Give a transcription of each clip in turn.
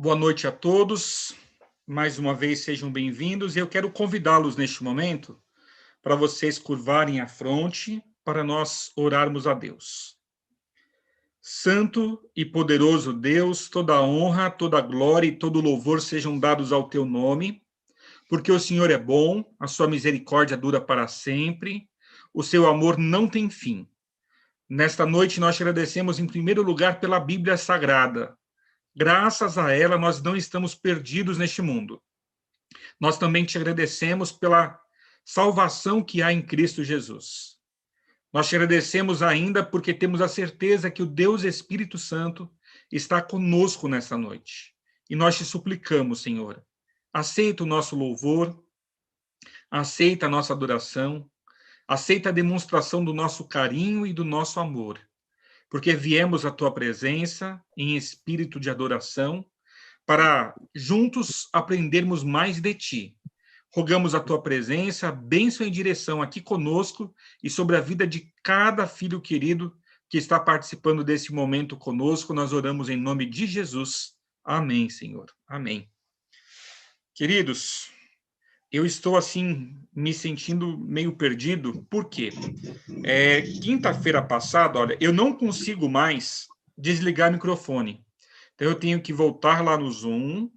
Boa noite a todos. Mais uma vez, sejam bem-vindos. E eu quero convidá-los neste momento para vocês curvarem a fronte para nós orarmos a Deus. Santo e poderoso Deus, toda a honra, toda a glória e todo o louvor sejam dados ao teu nome, porque o Senhor é bom, a sua misericórdia dura para sempre, o seu amor não tem fim. Nesta noite, nós te agradecemos, em primeiro lugar, pela Bíblia Sagrada. Graças a ela, nós não estamos perdidos neste mundo. Nós também te agradecemos pela salvação que há em Cristo Jesus. Nós te agradecemos ainda porque temos a certeza que o Deus Espírito Santo está conosco nesta noite. E nós te suplicamos, Senhor, aceita o nosso louvor, aceita a nossa adoração, aceita a demonstração do nosso carinho e do nosso amor, porque viemos à tua presença em espírito de adoração, para juntos aprendermos mais de ti. Rogamos a tua presença, bênção e direção aqui conosco e sobre a vida de cada filho querido que está participando desse momento conosco. Nós oramos em nome de Jesus. Amém, Senhor. Amém. Queridos, eu estou assim me sentindo meio perdido. Por quê? Quinta-feira passada, olha, eu não consigo mais desligar o microfone. Então, eu tenho que voltar lá no Zoom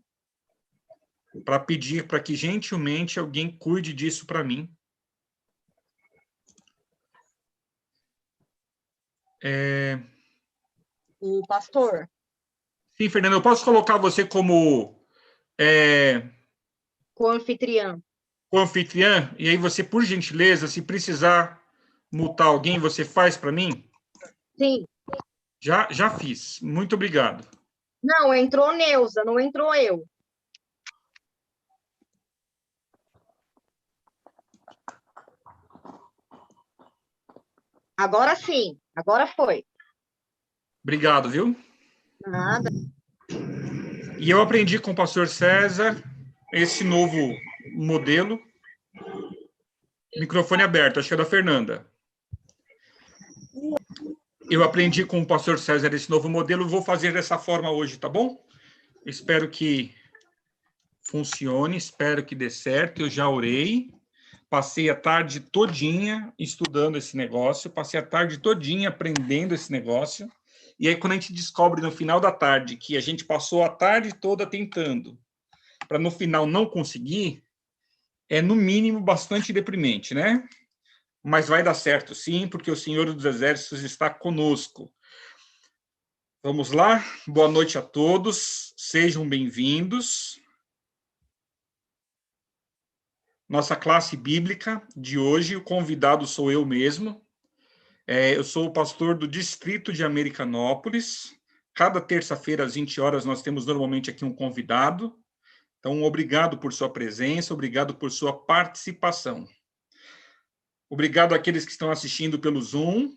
para pedir para que, gentilmente, alguém cuide disso para mim. O pastor. Sim, Fernando, eu posso colocar você como Co-anfitriã. co-anfitriã? E aí você, por gentileza, se precisar mutar alguém, você faz para mim? Sim. Já fiz. Muito obrigado. Não, entrou Neuza, não entrou eu. Agora sim, agora foi. Obrigado, viu? Nada. E eu aprendi com o pastor César esse novo modelo. Microfone aberto, acho que é da Fernanda. Eu aprendi com o pastor César esse novo modelo, vou fazer dessa forma hoje, tá bom? Espero que funcione, espero que dê certo. Eu já orei, passei a tarde todinha estudando esse negócio, passei a tarde todinha aprendendo esse negócio, e aí quando a gente descobre no final da tarde que a gente passou a tarde toda tentando, para no final não conseguir, é no mínimo bastante deprimente, né? Mas vai dar certo sim, porque o Senhor dos Exércitos está conosco. Vamos lá, boa noite a todos, sejam bem-vindos. Nossa classe bíblica de hoje, o convidado sou eu mesmo. Eu sou o pastor do Distrito de Americanópolis. Cada terça-feira, às 20 horas, nós temos normalmente aqui um convidado. Então, obrigado por sua presença, obrigado por sua participação. Obrigado àqueles que estão assistindo pelo Zoom.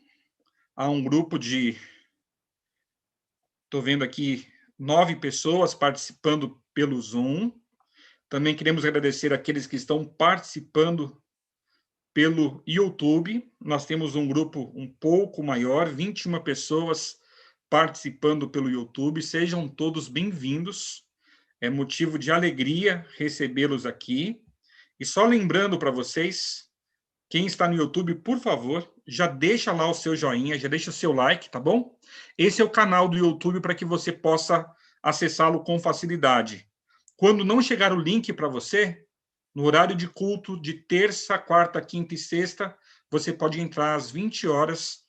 Há um grupo de... Estou vendo aqui 9 pessoas participando pelo Zoom. Também queremos agradecer àqueles que estão participando pelo YouTube. Nós temos um grupo um pouco maior, 21 pessoas participando pelo YouTube. Sejam todos bem-vindos. É motivo de alegria recebê-los aqui. E só lembrando para vocês, quem está no YouTube, por favor, já deixa lá o seu joinha, já deixa o seu like, tá bom? Esse é o canal do YouTube para que você possa acessá-lo com facilidade. Quando não chegar o link para você, no horário de culto de terça, quarta, quinta e sexta, você pode entrar às 20 horas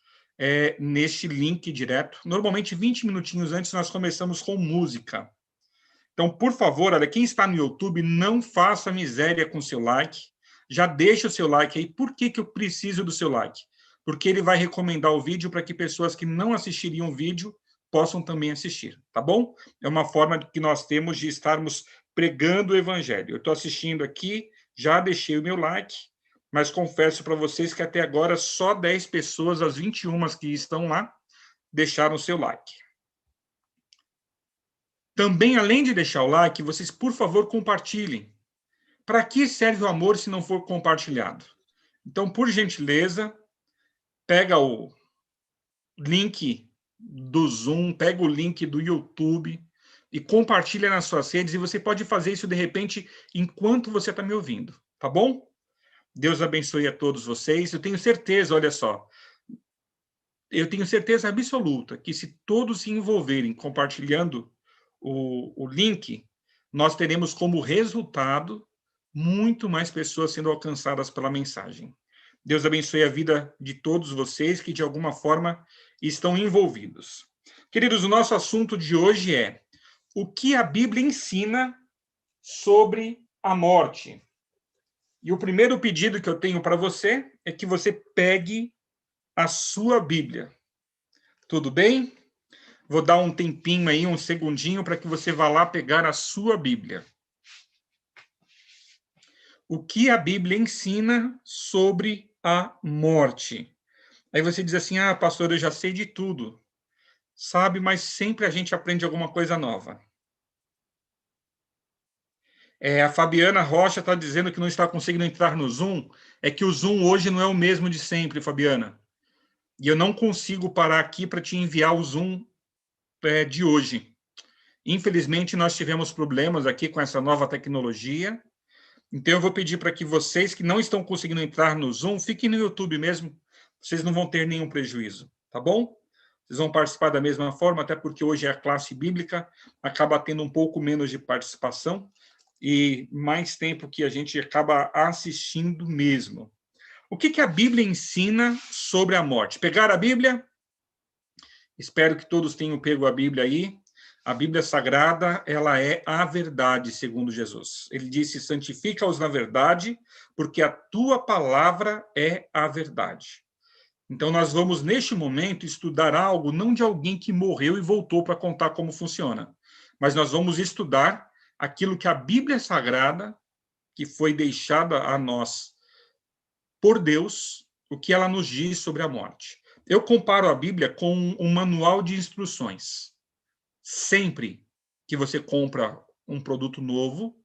neste link direto. Normalmente, 20 minutinhos antes, nós começamos com música. Então, por favor, olha, quem está no YouTube, não faça miséria com seu like. Já deixa o seu like aí. Por que eu preciso do seu like? Porque ele vai recomendar o vídeo para que pessoas que não assistiriam o vídeo possam também assistir, tá bom? É uma forma que nós temos de estarmos pregando o evangelho. Eu estou assistindo aqui, já deixei o meu like, mas confesso para vocês que até agora só 10 pessoas, as 21 que estão lá, deixaram o seu like. Também, além de deixar o like, vocês, por favor, compartilhem. Para que serve o amor se não for compartilhado? Então, por gentileza, pega o link do Zoom, pega o link do YouTube, e compartilha nas suas redes, e você pode fazer isso, de repente, enquanto você está me ouvindo, tá bom? Deus abençoe a todos vocês. Eu tenho certeza, olha só, eu tenho certeza absoluta que se todos se envolverem compartilhando o link, nós teremos como resultado muito mais pessoas sendo alcançadas pela mensagem. Deus abençoe a vida de todos vocês que, de alguma forma, estão envolvidos. Queridos, o nosso assunto de hoje é o que a Bíblia ensina sobre a morte. E o primeiro pedido que eu tenho para você é que você pegue a sua Bíblia. Tudo bem? Vou dar um tempinho aí, um segundinho, para que você vá lá pegar a sua Bíblia. O que a Bíblia ensina sobre a morte? Aí você diz assim, pastor, eu já sei de tudo. Sabe, mas sempre a gente aprende alguma coisa nova. A Fabiana Rocha está dizendo que não está conseguindo entrar no Zoom. É que o Zoom hoje não é o mesmo de sempre, Fabiana. E eu não consigo parar aqui para te enviar o Zoom de hoje. Infelizmente, nós tivemos problemas aqui com essa nova tecnologia. Então, eu vou pedir para que vocês que não estão conseguindo entrar no Zoom, fiquem no YouTube mesmo. Vocês não vão ter nenhum prejuízo, tá bom? Vocês vão participar da mesma forma, até porque hoje é a classe bíblica, acaba tendo um pouco menos de participação e mais tempo que a gente acaba assistindo mesmo. O que a Bíblia ensina sobre a morte? Pegar a Bíblia? Espero que todos tenham pego a Bíblia aí. A Bíblia Sagrada, ela é a verdade, segundo Jesus. Ele disse, santifica-os na verdade, porque a tua palavra é a verdade. Então, nós vamos, neste momento, estudar algo, não de alguém que morreu e voltou para contar como funciona, mas nós vamos estudar aquilo que a Bíblia Sagrada, que foi deixada a nós por Deus, o que ela nos diz sobre a morte. Eu comparo a Bíblia com um manual de instruções. Sempre que você compra um produto novo,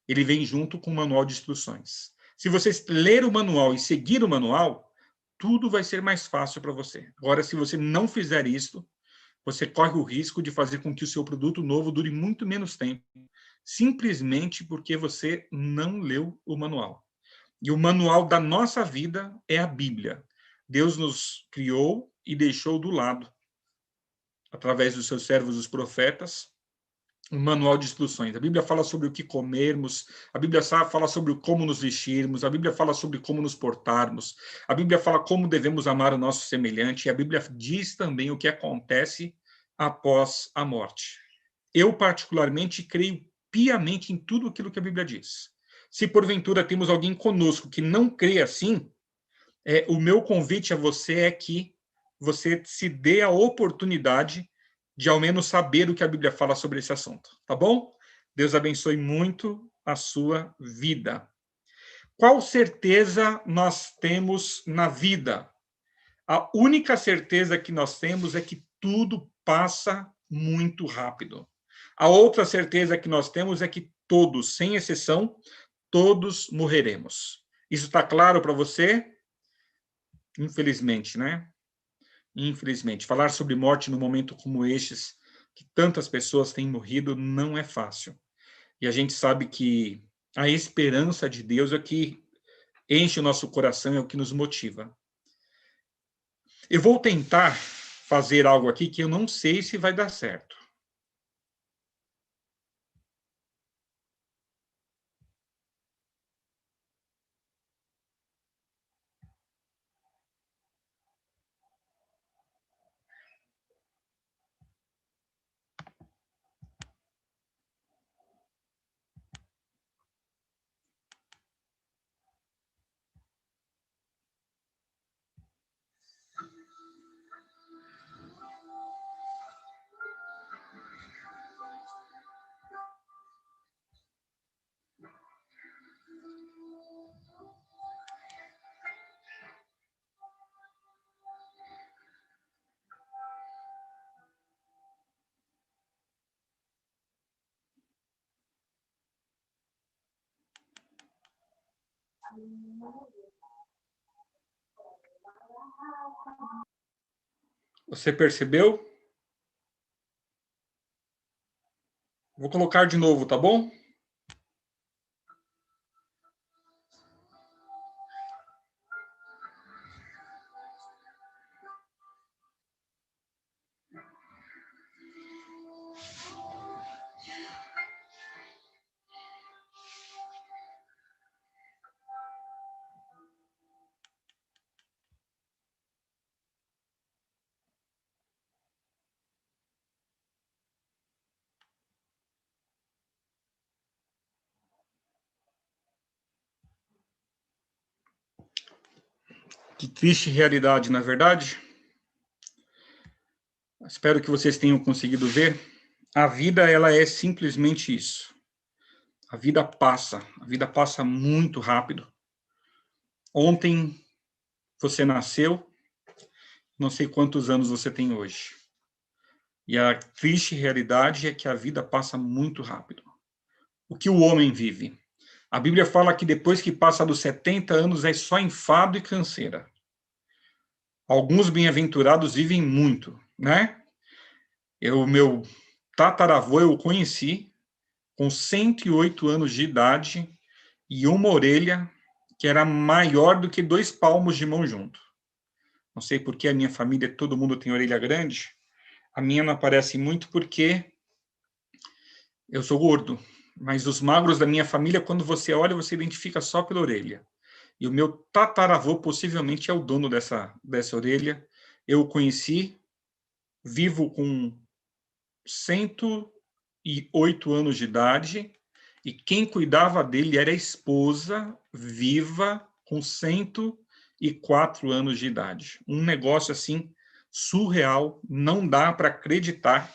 ele vem junto com um manual de instruções. Se você ler o manual e seguir o manual, tudo vai ser mais fácil para você. Agora, se você não fizer isso, você corre o risco de fazer com que o seu produto novo dure muito menos tempo, simplesmente porque você não leu o manual. E o manual da nossa vida é a Bíblia. Deus nos criou e deixou do lado, através dos seus servos, os profetas, um manual de instruções. A Bíblia fala sobre o que comermos, a Bíblia fala sobre como nos vestirmos, a Bíblia fala sobre como nos portarmos, a Bíblia fala como devemos amar o nosso semelhante, e a Bíblia diz também o que acontece após a morte. Eu, particularmente, creio piamente em tudo aquilo que a Bíblia diz. Se, porventura, temos alguém conosco que não crê assim, o meu convite a você é que você se dê a oportunidade de, ao menos, saber o que a Bíblia fala sobre esse assunto, tá bom? Deus abençoe muito a sua vida. Qual certeza nós temos na vida? A única certeza que nós temos é que tudo passa muito rápido. A outra certeza que nós temos é que todos, sem exceção, todos morreremos. Isso está claro para você? Infelizmente, né? Infelizmente. Falar sobre morte num momento como estes, que tantas pessoas têm morrido, não é fácil. E a gente sabe que a esperança de Deus é o que enche o nosso coração, é o que nos motiva. Eu vou tentar fazer algo aqui que eu não sei se vai dar certo. Você percebeu? Vou colocar de novo, tá bom? Que triste realidade, na verdade. Espero que vocês tenham conseguido ver. A vida, ela é simplesmente isso. A vida passa muito rápido. Ontem você nasceu, não sei quantos anos você tem hoje. E a triste realidade é que a vida passa muito rápido. O que o homem vive? A Bíblia fala que depois que passa dos 70 anos é só enfado e canseira. Alguns bem-aventurados vivem muito, né? Meu tataravô, eu conheci com 108 anos de idade e uma orelha que era maior do que 2 palmos de mão junto. Não sei por que a minha família, todo mundo tem orelha grande. A minha não aparece muito porque eu sou gordo. Mas os magros da minha família, quando você olha, você identifica só pela orelha. E o meu tataravô possivelmente é o dono dessa orelha. Eu o conheci, vivo com 108 anos de idade, e quem cuidava dele era a esposa, viva, com 104 anos de idade. Um negócio assim surreal, não dá para acreditar,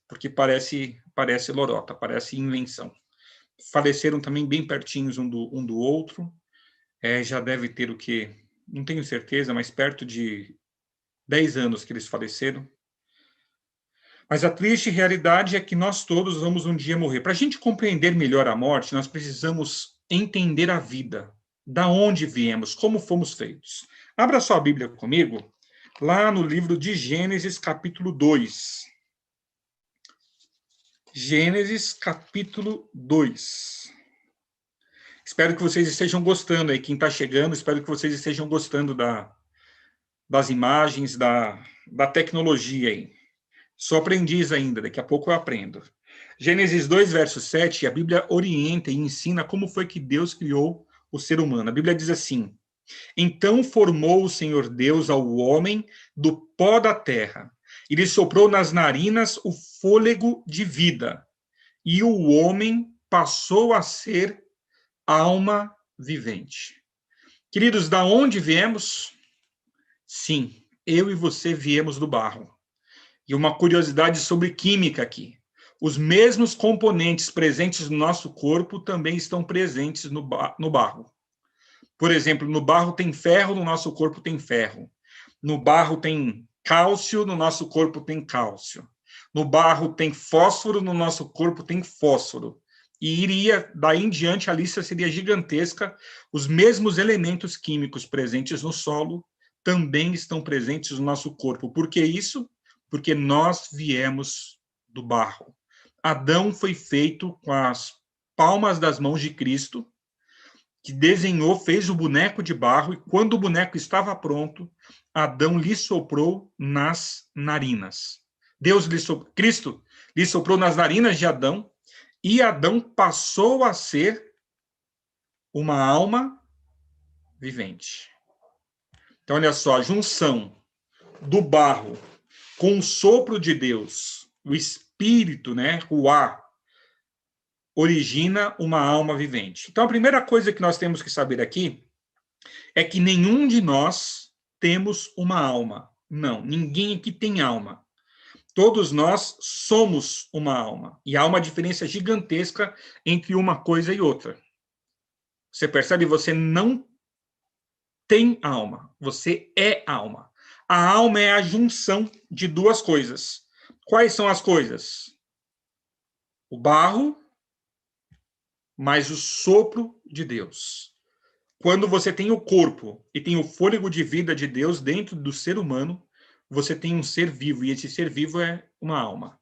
porque parece lorota, parece invenção. Faleceram também bem pertinhos um do outro, já deve ter o quê? Não tenho certeza, mas perto de 10 anos que eles faleceram. Mas a triste realidade é que nós todos vamos um dia morrer. Para a gente compreender melhor a morte, nós precisamos entender a vida, da onde viemos, como fomos feitos. Abra sua Bíblia comigo, lá no livro de Gênesis, capítulo 2. Gênesis, capítulo 2. Espero que vocês estejam gostando aí, quem está chegando, espero que vocês estejam gostando das imagens, da tecnologia aí. Sou aprendiz ainda, daqui a pouco eu aprendo. Gênesis 2, verso 7, a Bíblia orienta e ensina como foi que Deus criou o ser humano. A Bíblia diz assim: então formou o Senhor Deus ao homem do pó da terra, e lhe soprou nas narinas o fôlego de vida, e o homem passou a ser alma vivente. Queridos, da onde viemos? Sim, eu e você viemos do barro. E uma curiosidade sobre química aqui. Os mesmos componentes presentes no nosso corpo também estão presentes no barro. Por exemplo, no barro tem ferro, no nosso corpo tem ferro. No barro tem cálcio, no nosso corpo tem cálcio. No barro tem fósforo, no nosso corpo tem fósforo. E iria, daí em diante, a lista seria gigantesca. Os mesmos elementos químicos presentes no solo também estão presentes no nosso corpo. Por que isso? Porque nós viemos do barro. Adão foi feito com as palmas das mãos de Cristo, que desenhou, fez o boneco de barro, e quando o boneco estava pronto, Adão lhe soprou nas narinas. Cristo lhe soprou nas narinas de Adão, e Adão passou a ser uma alma vivente. Então, olha só, a junção do barro com o sopro de Deus, o Espírito, né, o ar, origina uma alma vivente. Então, a primeira coisa que nós temos que saber aqui é que nenhum de nós temos uma alma. Não, ninguém aqui tem alma. Todos nós somos uma alma. E há uma diferença gigantesca entre uma coisa e outra. Você percebe? Você não tem alma. Você é alma. A alma é a junção de duas coisas. Quais são as coisas? O barro, mais o sopro de Deus. Quando você tem o corpo e tem o fôlego de vida de Deus dentro do ser humano, você tem um ser vivo, e esse ser vivo é uma alma.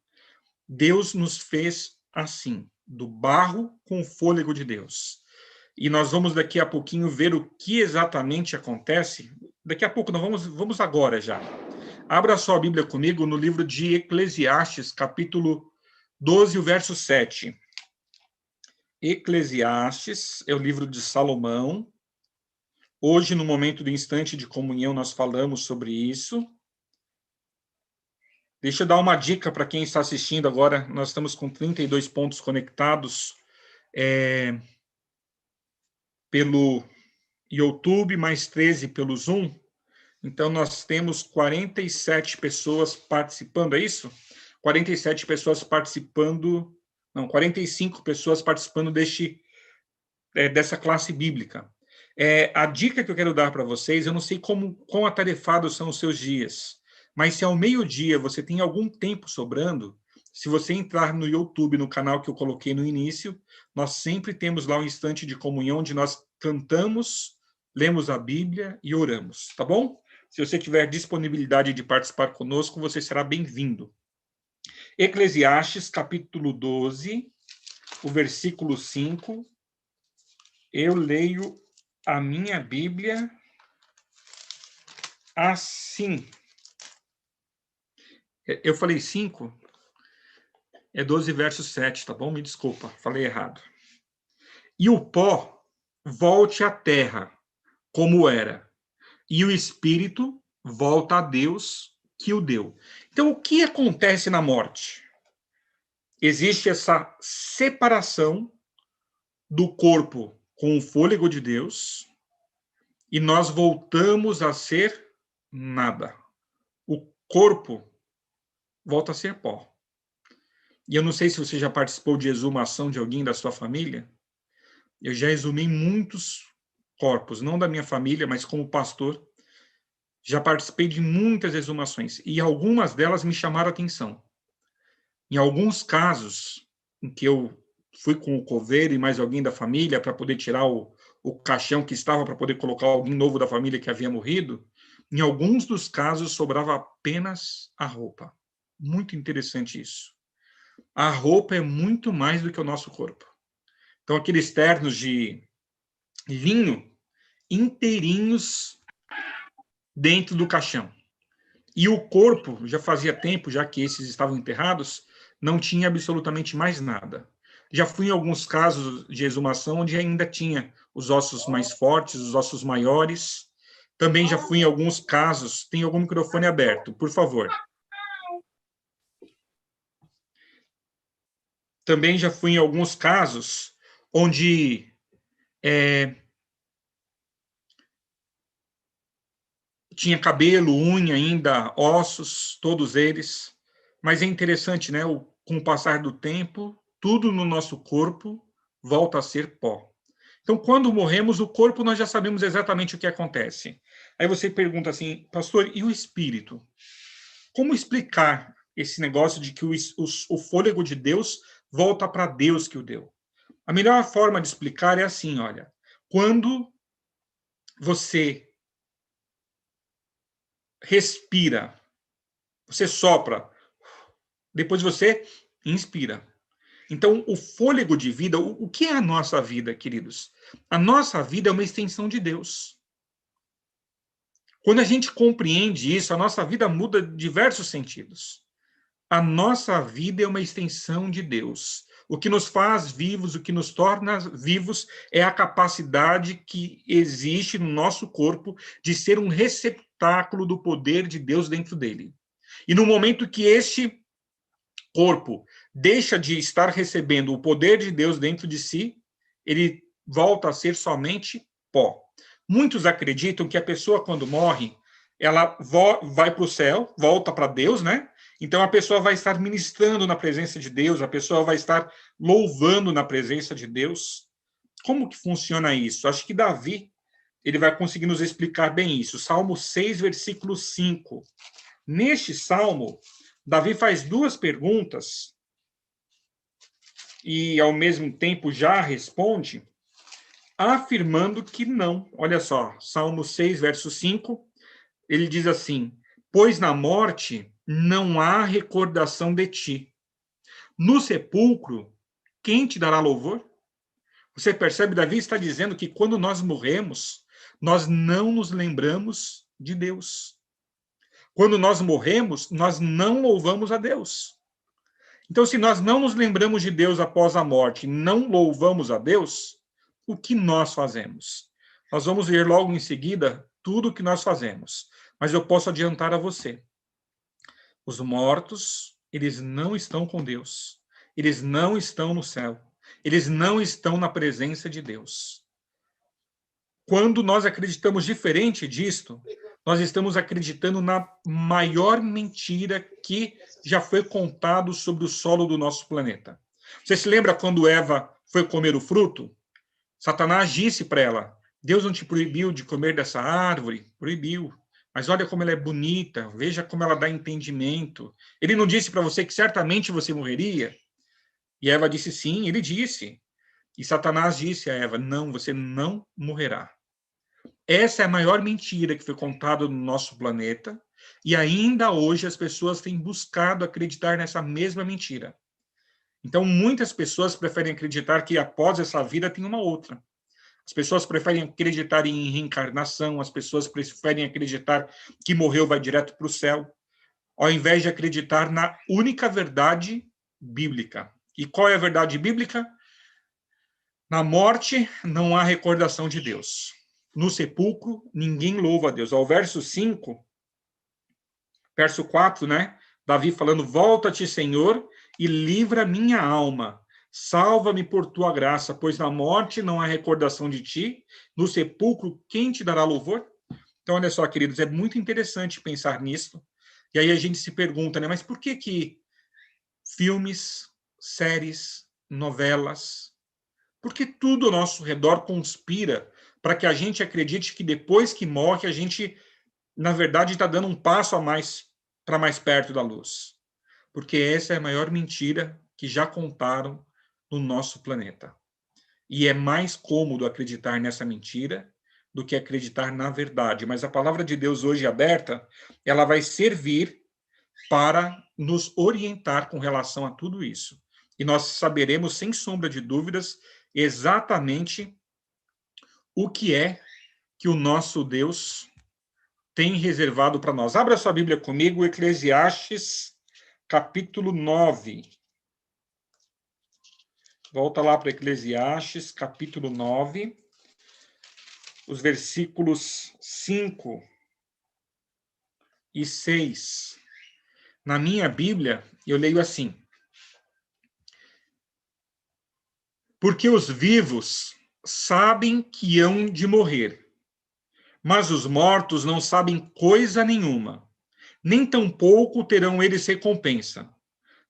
Deus nos fez assim, do barro com o fôlego de Deus. E nós vamos daqui a pouquinho ver o que exatamente acontece. Daqui a pouco, nós vamos agora já. Abra sua Bíblia comigo no livro de Eclesiastes, capítulo 12, o verso 7. Eclesiastes é o livro de Salomão. Hoje, no momento do instante de comunhão, nós falamos sobre isso. Deixa eu dar uma dica para quem está assistindo agora. Nós estamos com 32 pontos conectados pelo YouTube, mais 13 pelo Zoom. Então, nós temos 47 pessoas participando, é isso? 47 pessoas participando, não, 45 pessoas participando dessa classe bíblica. A dica que eu quero dar para vocês, eu não sei quão atarefados são os seus dias, mas se ao meio-dia você tem algum tempo sobrando, se você entrar no YouTube, no canal que eu coloquei no início, nós sempre temos lá um instante de comunhão, onde nós cantamos, lemos a Bíblia e oramos, tá bom? Se você tiver disponibilidade de participar conosco, você será bem-vindo. Eclesiastes, capítulo 12, o versículo 5. Eu leio a minha Bíblia assim. Eu falei 5? É 12 versos 7, tá bom? Me desculpa, falei errado. E o pó volte à terra, como era, e o espírito volta a Deus que o deu. Então, o que acontece na morte? Existe essa separação do corpo com o fôlego de Deus e nós voltamos a ser nada. O corpo volta a ser pó. E eu não sei se você já participou de exumação de alguém da sua família. Eu já exumei muitos corpos, não da minha família, mas como pastor. Já participei de muitas exumações e algumas delas me chamaram a atenção. Em alguns casos, em que eu fui com o coveiro e mais alguém da família para poder tirar o caixão que estava para poder colocar alguém novo da família que havia morrido, em alguns dos casos sobrava apenas a roupa. Muito interessante isso. A roupa é muito mais do que o nosso corpo. Então, aqueles ternos de linho inteirinhos dentro do caixão. E o corpo, já fazia tempo, já que esses estavam enterrados, não tinha absolutamente mais nada. Já fui em alguns casos de exumação onde ainda tinha os ossos mais fortes, os ossos maiores. Também já fui em alguns casos... Tem algum microfone aberto, por favor. Também já fui em alguns casos onde tinha cabelo, unha ainda, ossos, todos eles. Mas é interessante, né? Com o passar do tempo, tudo no nosso corpo volta a ser pó. Então, quando morremos, o corpo, nós já sabemos exatamente o que acontece. Aí você pergunta assim, pastor, e o espírito? Como explicar esse negócio de que o fôlego de Deus volta para Deus que o deu? A melhor forma de explicar é assim, olha, quando você respira, você sopra, depois você inspira. Então, o fôlego de vida, o que é a nossa vida, queridos? A nossa vida é uma extensão de Deus. Quando a gente compreende isso, a nossa vida muda em diversos sentidos. A nossa vida é uma extensão de Deus. O que nos faz vivos, o que nos torna vivos, é a capacidade que existe no nosso corpo de ser um receptáculo do poder de Deus dentro dele. E no momento que este corpo deixa de estar recebendo o poder de Deus dentro de si, ele volta a ser somente pó. Muitos acreditam que a pessoa, quando morre, ela vai para o céu, volta para Deus, né? Então, a pessoa vai estar ministrando na presença de Deus, a pessoa vai estar louvando na presença de Deus. Como que funciona isso? Acho que Davi, ele vai conseguir nos explicar bem isso. Salmo 6, versículo 5. Neste salmo, Davi faz duas perguntas e, ao mesmo tempo, já responde, afirmando que não. Olha só, Salmo 6, verso 5, ele diz assim, pois na morte não há recordação de ti. No sepulcro quem te dará louvor? Você percebe, Davi está dizendo que quando nós morremos, nós não nos lembramos de Deus. Quando nós morremos, nós não louvamos a Deus. Então, se nós não nos lembramos de Deus após a morte, não louvamos a Deus, o que nós fazemos? Nós vamos ver logo em seguida tudo o que nós fazemos. Mas eu posso adiantar a você. Os mortos, eles não estão com Deus. Eles não estão no céu. Eles não estão na presença de Deus. Quando nós acreditamos diferente disto, nós estamos acreditando na maior mentira que já foi contado sobre o solo do nosso planeta. Você se lembra quando Eva foi comer o fruto? Satanás disse para ela, Deus não te proibiu de comer dessa árvore? Proibiu. Mas olha como ela é bonita, veja como ela dá entendimento. Ele não disse para você que certamente você morreria? E Eva disse sim, ele disse. E Satanás disse a Eva, não, você não morrerá. Essa é a maior mentira que foi contada no nosso planeta, e ainda hoje as pessoas têm buscado acreditar nessa mesma mentira. Então, muitas pessoas preferem acreditar que após essa vida tem uma outra. As pessoas preferem acreditar em reencarnação, as pessoas preferem acreditar que morreu vai direto para o céu, ao invés de acreditar na única verdade bíblica. E qual é a verdade bíblica? Na morte não há recordação de Deus. No sepulcro, ninguém louva a Deus. Ao verso 5, verso 4, né? Davi falando, volta-te, Senhor, e livra minha alma. Salva-me por tua graça, pois na morte não há recordação de ti. No sepulcro, quem te dará louvor? Então, olha só, queridos, é muito interessante pensar nisso. E aí a gente se pergunta, né? Mas por que filmes, séries, novelas, porque tudo ao nosso redor conspira para que a gente acredite que depois que morre, a gente, na verdade, está dando um passo a mais para mais perto da luz. Porque essa é a maior mentira que já contaram no nosso planeta. E é mais cômodo acreditar nessa mentira do que acreditar na verdade. Mas a palavra de Deus hoje aberta, ela vai servir para nos orientar com relação a tudo isso. E nós saberemos, sem sombra de dúvidas, exatamente o que é que o nosso Deus tem reservado para nós. Abra sua Bíblia comigo, Eclesiastes, capítulo 9. Volta lá para Eclesiastes, capítulo 9, os versículos 5 e 6. Na minha Bíblia, eu leio assim: porque os vivos sabem que hão de morrer, mas os mortos não sabem coisa nenhuma, nem tampouco terão eles recompensa,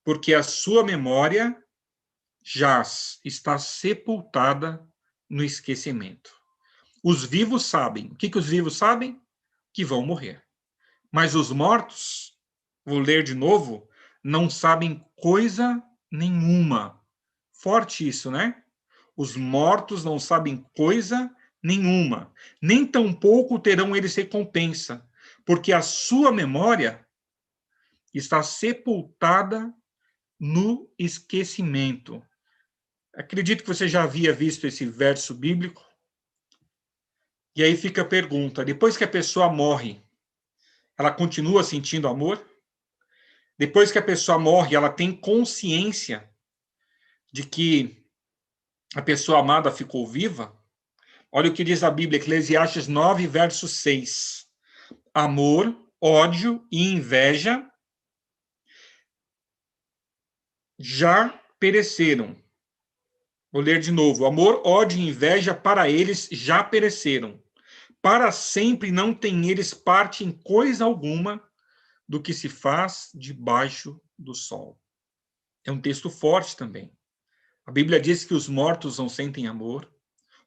porque a sua memória jaz, está sepultada no esquecimento. Os vivos sabem. O que os vivos sabem? Que vão morrer. Mas os mortos, vou ler de novo, não sabem coisa nenhuma. Forte isso, né? Os mortos não sabem coisa nenhuma, nem tampouco terão eles recompensa, porque a sua memória está sepultada no esquecimento. Acredito que você já havia visto esse verso bíblico. E aí fica a pergunta, depois que a pessoa morre, ela continua sentindo amor? Depois que a pessoa morre, ela tem consciência de que a pessoa amada ficou viva? Olha o que diz a Bíblia, Eclesiastes 9, verso 6. Amor, ódio e inveja já pereceram. Vou ler de novo. Amor, ódio e inveja para eles já pereceram. Para sempre não têm eles parte em coisa alguma do que se faz debaixo do sol. É um texto forte também. A Bíblia diz que os mortos não sentem amor,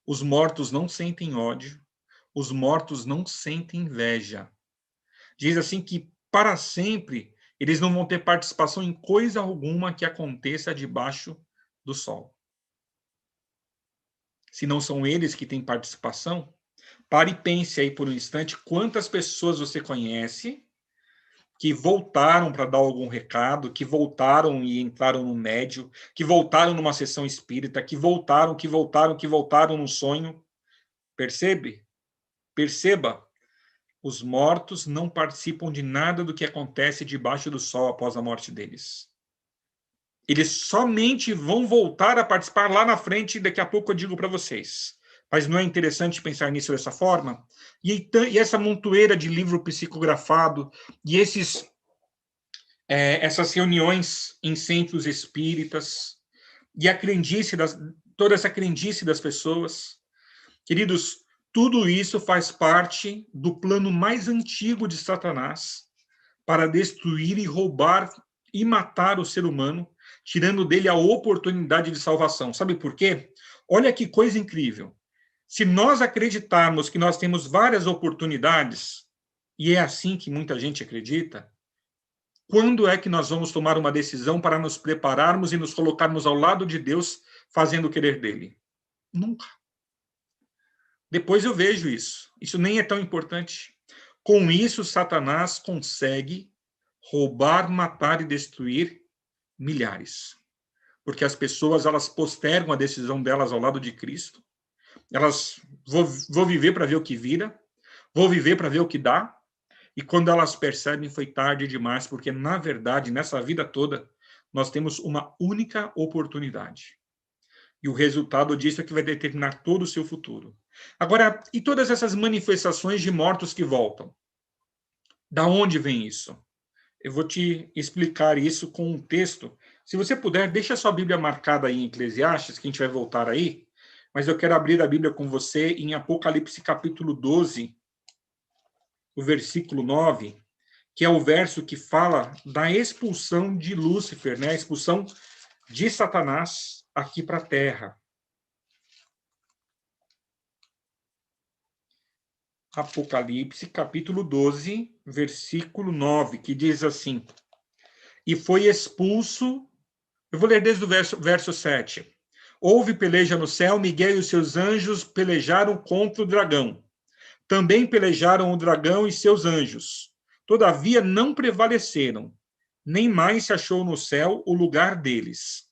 os mortos não sentem ódio, os mortos não sentem inveja. Diz assim que para sempre eles não vão ter participação em coisa alguma que aconteça debaixo do sol. Se não são eles que têm participação, pare e pense aí por um instante quantas pessoas você conhece que voltaram para dar algum recado, que voltaram e entraram no médio, que voltaram numa sessão espírita, que voltaram no sonho. Percebe? Perceba, os mortos não participam de nada do que acontece debaixo do sol após a morte deles. Eles somente vão voltar a participar lá na frente, daqui a pouco eu digo para vocês. Mas não é interessante pensar nisso dessa forma? E essa montoeira de livro psicografado, e essas reuniões em centros espíritas, e toda essa crendice das pessoas. Queridos, tudo isso faz parte do plano mais antigo de Satanás para destruir e roubar e matar o ser humano, tirando dele a oportunidade de salvação. Sabe por quê? Olha que coisa incrível. Se nós acreditarmos que nós temos várias oportunidades, e é assim que muita gente acredita, quando é que nós vamos tomar uma decisão para nos prepararmos e nos colocarmos ao lado de Deus, fazendo o querer dele? Nunca. Depois eu vejo isso. Isso nem é tão importante. Com isso, Satanás consegue roubar, matar e destruir milhares. Porque as pessoas, elas postergam a decisão delas ao lado de Cristo. Elas, vou viver para ver o que vira, vou viver para ver o que dá. E quando elas percebem, foi tarde demais, porque, na verdade, nessa vida toda, nós temos uma única oportunidade. E o resultado disso é que vai determinar todo o seu futuro. Agora, e todas essas manifestações de mortos que voltam? Da onde vem isso? Eu vou te explicar isso com um texto. Se você puder, deixa a sua Bíblia marcada aí em Eclesiastes, que a gente vai voltar aí, mas eu quero abrir a Bíblia com você em Apocalipse capítulo 12, o versículo 9, que é o verso que fala da expulsão de Lúcifer, né? A expulsão de Satanás aqui para a Terra. Apocalipse, capítulo 12, versículo 9, que diz assim: E foi expulso, eu vou ler desde o verso 7. Houve peleja no céu, Miguel e os seus anjos pelejaram contra o dragão. Também pelejaram o dragão e seus anjos. Todavia não prevaleceram, nem mais se achou no céu o lugar deles.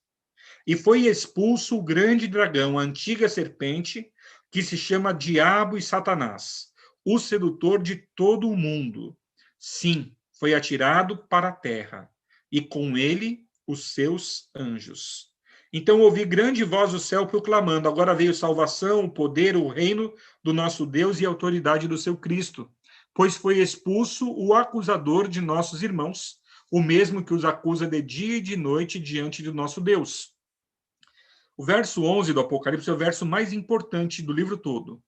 E foi expulso o grande dragão, a antiga serpente, que se chama Diabo e Satanás, o sedutor de todo o mundo. Sim, foi atirado para a terra, e com ele os seus anjos. Então ouvi grande voz do céu proclamando: agora veio salvação, o poder, o reino do nosso Deus e a autoridade do seu Cristo, pois foi expulso o acusador de nossos irmãos, o mesmo que os acusa de dia e de noite diante do nosso Deus. O verso 11 do Apocalipse é o verso mais importante do livro todo.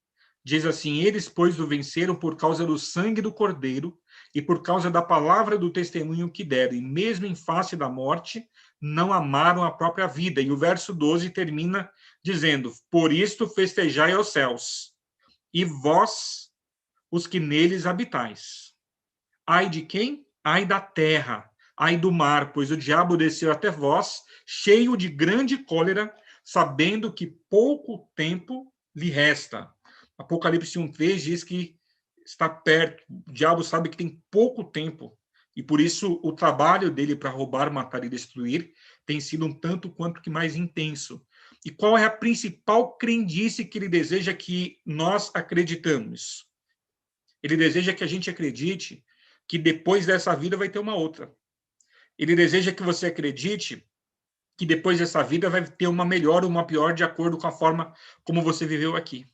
Diz assim: eles, pois, o venceram por causa do sangue do Cordeiro e por causa da palavra do testemunho que deram, e mesmo em face da morte, não amaram a própria vida. E o verso 12 termina dizendo: por isto festejai aos céus, e vós, os que neles habitais. Ai de quem? Ai da terra, ai do mar, pois o diabo desceu até vós, cheio de grande cólera, sabendo que pouco tempo lhe resta. Apocalipse 1:3 diz que está perto. O diabo sabe que tem pouco tempo. E por isso o trabalho dele para roubar, matar e destruir tem sido um tanto quanto que mais intenso. E qual é a principal crendice que ele deseja que nós acreditamos? Ele deseja que a gente acredite que depois dessa vida vai ter uma outra. Ele deseja que você acredite que depois dessa vida vai ter uma melhor ou uma pior de acordo com a forma como você viveu aqui.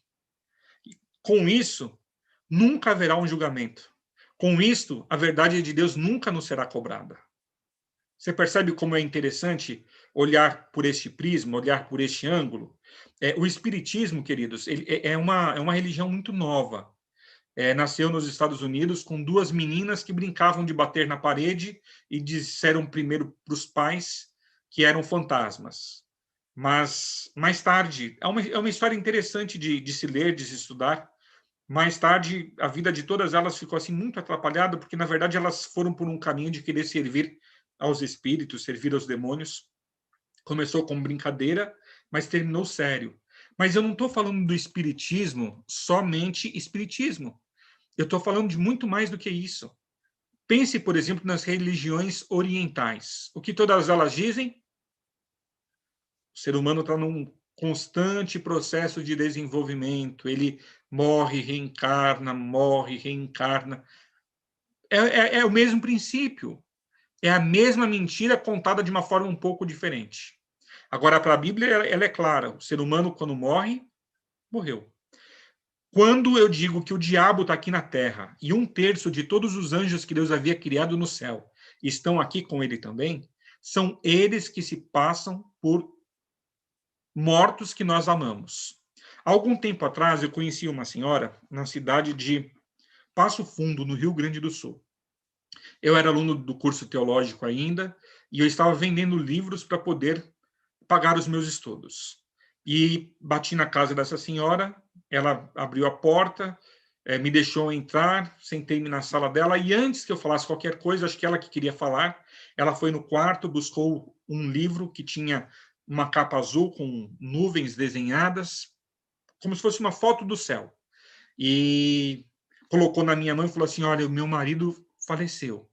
Com isso, nunca haverá um julgamento. Com isto, a verdade de Deus nunca nos será cobrada. Você percebe como é interessante olhar por este prisma, olhar por este ângulo? O Espiritismo, queridos, ele é uma religião muito nova. Nasceu nos Estados Unidos com duas meninas que brincavam de bater na parede e disseram primeiro para os pais que eram fantasmas. Mas, mais tarde, é uma história interessante de se ler, de se estudar. Mais tarde, a vida de todas elas ficou assim muito atrapalhada, porque, na verdade, elas foram por um caminho de querer servir aos espíritos, servir aos demônios. Começou com brincadeira, mas terminou sério. Mas eu não estou falando do espiritismo, somente espiritismo. Eu estou falando de muito mais do que isso. Pense, por exemplo, nas religiões orientais. O que todas elas dizem? O ser humano está num constante processo de desenvolvimento. Ele morre, reencarna. É o mesmo princípio. É a mesma mentira contada de uma forma um pouco diferente. Agora, para a Bíblia, ela é clara. O ser humano, quando morre, morreu. Quando eu digo que o diabo está aqui na terra e 1/3 de todos os anjos que Deus havia criado no céu estão aqui com ele também, são eles que se passam por mortos que nós amamos. Há algum tempo atrás, eu conheci uma senhora na cidade de Passo Fundo, no Rio Grande do Sul. Eu era aluno do curso teológico ainda e eu estava vendendo livros para poder pagar os meus estudos. E bati na casa dessa senhora, ela abriu a porta, me deixou entrar, sentei-me na sala dela, e antes que eu falasse qualquer coisa, acho que ela que queria falar, ela foi no quarto, buscou um livro que tinha uma capa azul com nuvens desenhadas, como se fosse uma foto do céu. E colocou na minha mão e falou assim: olha, o meu marido faleceu,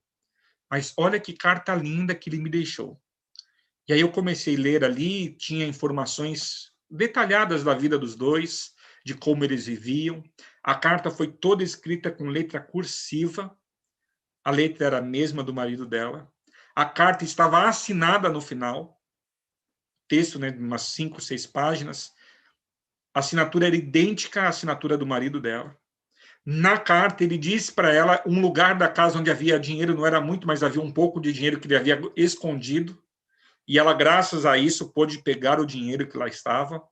mas olha que carta linda que ele me deixou. E aí eu comecei a ler ali, tinha informações detalhadas da vida dos dois, de como eles viviam. A carta foi toda escrita com letra cursiva, a letra era a mesma do marido dela. A carta estava assinada no final, texto, né, de umas 5, 6 páginas. A assinatura era idêntica à assinatura do marido dela. Na carta, ele disse para ela um lugar da casa onde havia dinheiro, não era muito, mas havia um pouco de dinheiro que ele havia escondido. E ela, graças a isso, pôde pegar o dinheiro que lá estava.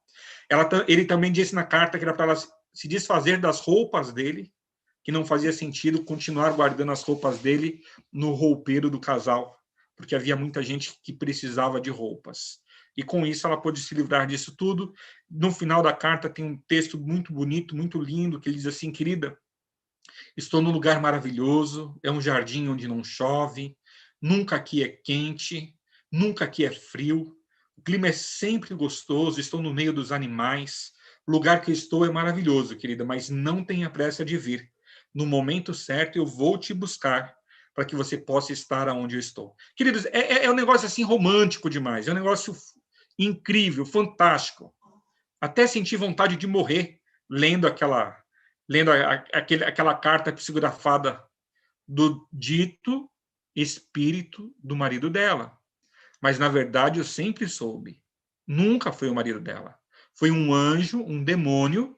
Ele também disse na carta que era para ela se desfazer das roupas dele, que não fazia sentido continuar guardando as roupas dele no roupeiro do casal, porque havia muita gente que precisava de roupas. E com isso ela pôde se livrar disso tudo. No final da carta tem um texto muito bonito, muito lindo, que ele diz assim: querida, estou num lugar maravilhoso, é um jardim onde não chove, nunca aqui é quente, nunca aqui é frio, o clima é sempre gostoso, estou no meio dos animais, o lugar que estou é maravilhoso, querida, mas não tenha pressa de vir. No momento certo eu vou te buscar para que você possa estar onde eu estou. Queridos, é um negócio assim romântico demais, é um negócio incrível, fantástico. Até senti vontade de morrer lendo aquela carta psicografada do dito espírito do marido dela. Mas, na verdade, eu sempre soube. Nunca foi o marido dela. Foi um anjo, um demônio,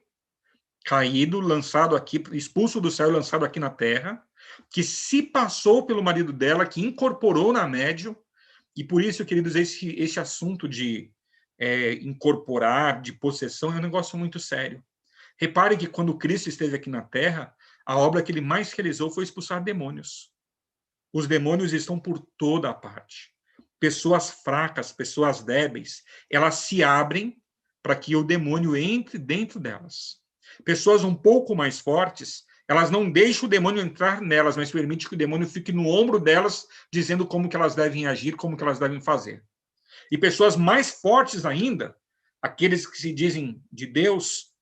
caído, lançado aqui, expulso do céu e lançado aqui na terra, que se passou pelo marido dela, que incorporou na médium. E por isso, queridos, esse assunto de incorporar, de possessão, é um negócio muito sério. Repare que quando Cristo esteve aqui na Terra, a obra que ele mais realizou foi expulsar demônios. Os demônios estão por toda a parte. Pessoas fracas, pessoas débeis, elas se abrem para que o demônio entre dentro delas. Pessoas um pouco mais fortes, elas não deixam o demônio entrar nelas, mas permitem que o demônio fique no ombro delas, dizendo como que elas devem agir, como que elas devem fazer. E pessoas mais fortes ainda, aqueles que se dizem de Deus,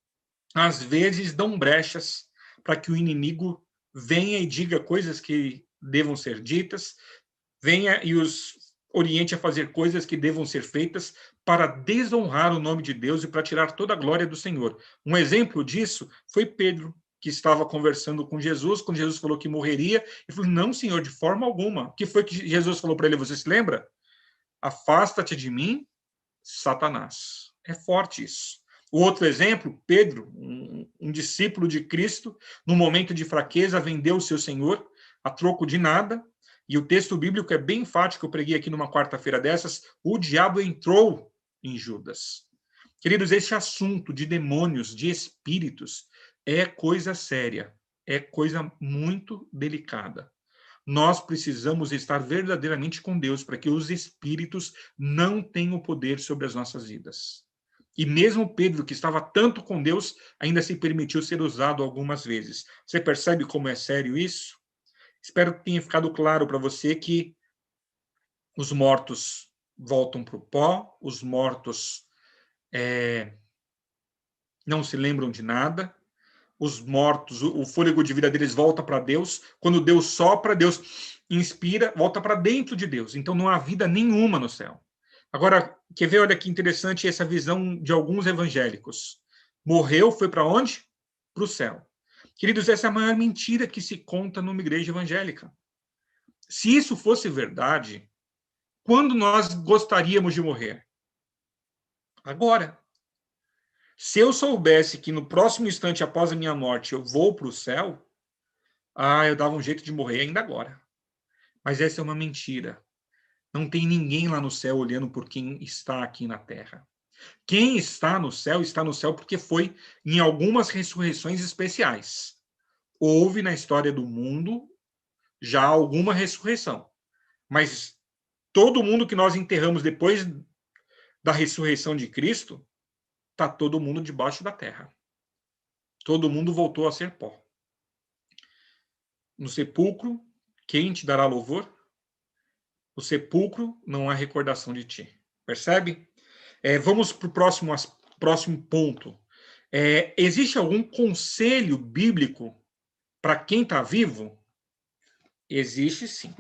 às vezes dão brechas para que o inimigo venha e diga coisas que devam ser ditas, venha e os oriente a fazer coisas que devam ser feitas para desonrar o nome de Deus e para tirar toda a glória do Senhor. Um exemplo disso foi Pedro, que estava conversando com Jesus, quando Jesus falou que morreria, ele falou: não, Senhor, de forma alguma. O que foi que Jesus falou para ele? Você se lembra? Afasta-te de mim, Satanás. É forte isso. O outro exemplo, Pedro, um discípulo de Cristo, no momento de fraqueza, vendeu o seu Senhor a troco de nada, e o texto bíblico é bem enfático, eu preguei aqui numa quarta-feira dessas: o diabo entrou em Judas. Queridos, esse assunto de demônios, de espíritos, é coisa séria, é coisa muito delicada. Nós precisamos estar verdadeiramente com Deus para que os espíritos não tenham poder sobre as nossas vidas. E mesmo Pedro, que estava tanto com Deus, ainda se permitiu ser usado algumas vezes. Você percebe como é sério isso? Espero que tenha ficado claro para você que os mortos voltam para o pó, os mortos não se lembram de nada, os mortos, o fôlego de vida deles volta para Deus. Quando Deus sopra, Deus inspira, volta para dentro de Deus. Então não há vida nenhuma no céu. Agora, quer ver? Olha que interessante essa visão de alguns evangélicos. Morreu, foi para onde? Para o céu. Queridos, essa é a maior mentira que se conta numa igreja evangélica. Se isso fosse verdade, quando nós gostaríamos de morrer? Agora. Se eu soubesse que no próximo instante após a minha morte eu vou para o céu, eu dava um jeito de morrer ainda agora. Mas essa é uma mentira. Não tem ninguém lá no céu olhando por quem está aqui na terra. Quem está no céu porque foi em algumas ressurreições especiais. Houve na história do mundo já alguma ressurreição. Mas todo mundo que nós enterramos depois da ressurreição de Cristo, está todo mundo debaixo da terra. Todo mundo voltou a ser pó. No sepulcro, quem te dará louvor? O sepulcro não há recordação de ti. Percebe? Vamos para o próximo ponto. Existe algum conselho bíblico para quem está vivo? Existe sim.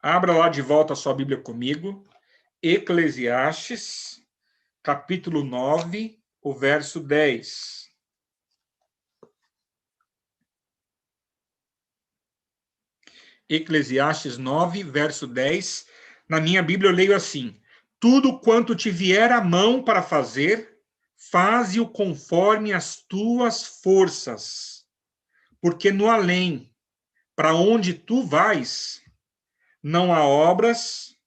Abra lá de volta a sua Bíblia comigo. Eclesiastes, capítulo 9, o verso 10. Eclesiastes 9, verso 10. Na minha Bíblia eu leio assim: tudo quanto te vier à mão para fazer, faze-o conforme as tuas forças, porque no além, para onde tu vais, não há obras,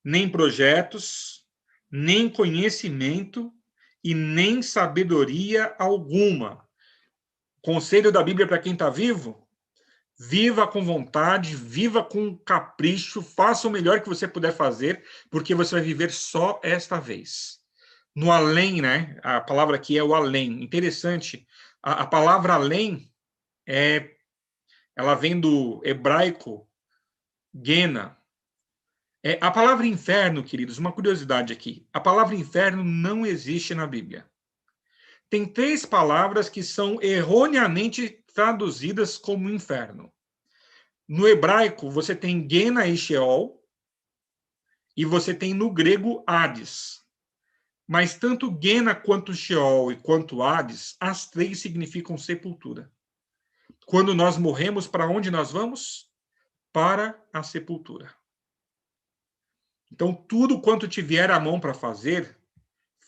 nem projetos, nem conhecimento e nem sabedoria alguma. Conselho da Bíblia para quem está vivo? Viva com vontade, viva com capricho, faça o melhor que você puder fazer, porque você vai viver só esta vez. No além, né? A palavra aqui é o além. Interessante. A palavra além ela vem do hebraico gena. A palavra inferno, queridos, uma curiosidade aqui. A palavra inferno não existe na Bíblia. Tem 3 palavras que são erroneamente traduzidas como inferno. No hebraico, você tem Gena e Sheol, e você tem no grego Hades. Mas tanto Gena quanto Sheol e quanto Hades, as 3 significam sepultura. Quando nós morremos, para onde nós vamos? Para a sepultura. Então, tudo quanto te vier à mão para fazer,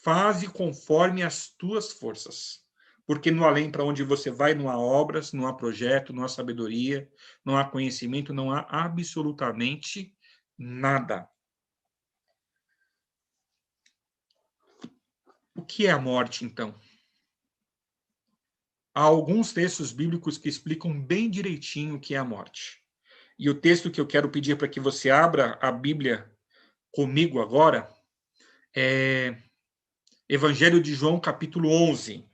faze conforme as tuas forças. Porque no além para onde você vai, não há obras, não há projeto, não há sabedoria, não há conhecimento, não há absolutamente nada. O que é a morte, então? Há alguns textos bíblicos que explicam bem direitinho o que é a morte. E o texto que eu quero pedir para que você abra a Bíblia comigo agora é Evangelho de João, capítulo 11.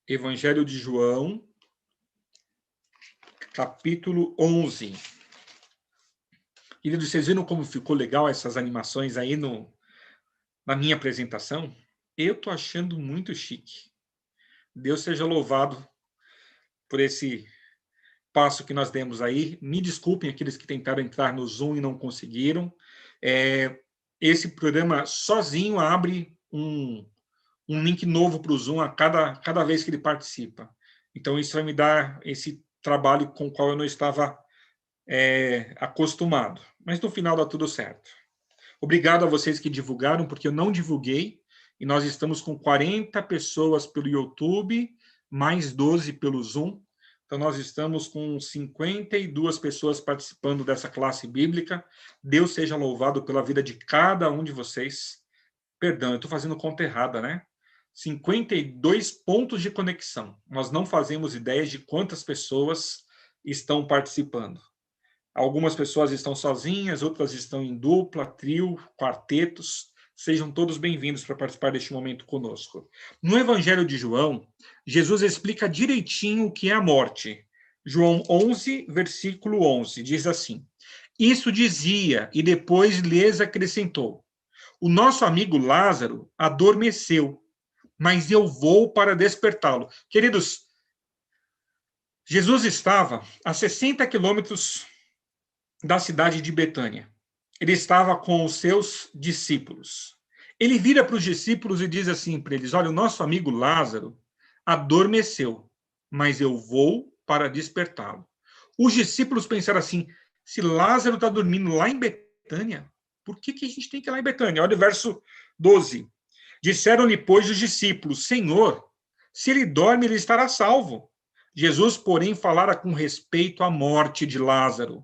Evangelho de João, capítulo 11. Queridos, vocês viram como ficou legal essas animações aí na minha apresentação? Eu estou achando muito chique. Deus seja louvado por esse passo que nós demos aí. Me desculpem aqueles que tentaram entrar no Zoom e não conseguiram. Esse programa sozinho abre um link novo para o Zoom a cada vez que ele participa. Então, isso vai me dar esse trabalho com o qual eu não estava acostumado. Mas, no final, dá tudo certo. Obrigado a vocês que divulgaram, porque eu não divulguei, e nós estamos com 40 pessoas pelo YouTube, mais 12 pelo Zoom. Então, nós estamos com 52 pessoas participando dessa classe bíblica. Deus seja louvado pela vida de cada um de vocês. Perdão, eu estou fazendo conta errada, né? 52 pontos de conexão. Nós não fazemos ideia de quantas pessoas estão participando. Algumas pessoas estão sozinhas, outras estão em dupla, trio, quartetos. Sejam todos bem-vindos para participar deste momento conosco. No Evangelho de João, Jesus explica direitinho o que é a morte. João 11, versículo 11, diz assim: isso dizia, e depois lhes acrescentou: o nosso amigo Lázaro adormeceu, mas eu vou para despertá-lo. Queridos, Jesus estava a 60 quilômetros da cidade de Betânia. Ele estava com os seus discípulos. Ele vira para os discípulos e diz assim para eles: olha, o nosso amigo Lázaro adormeceu, mas eu vou para despertá-lo. Os discípulos pensaram assim: se Lázaro está dormindo lá em Betânia, por que a gente tem que ir lá em Betânia? Olha o verso 12. Disseram-lhe, pois, os discípulos: Senhor, se ele dorme, ele estará salvo. Jesus, porém, falara com respeito à morte de Lázaro,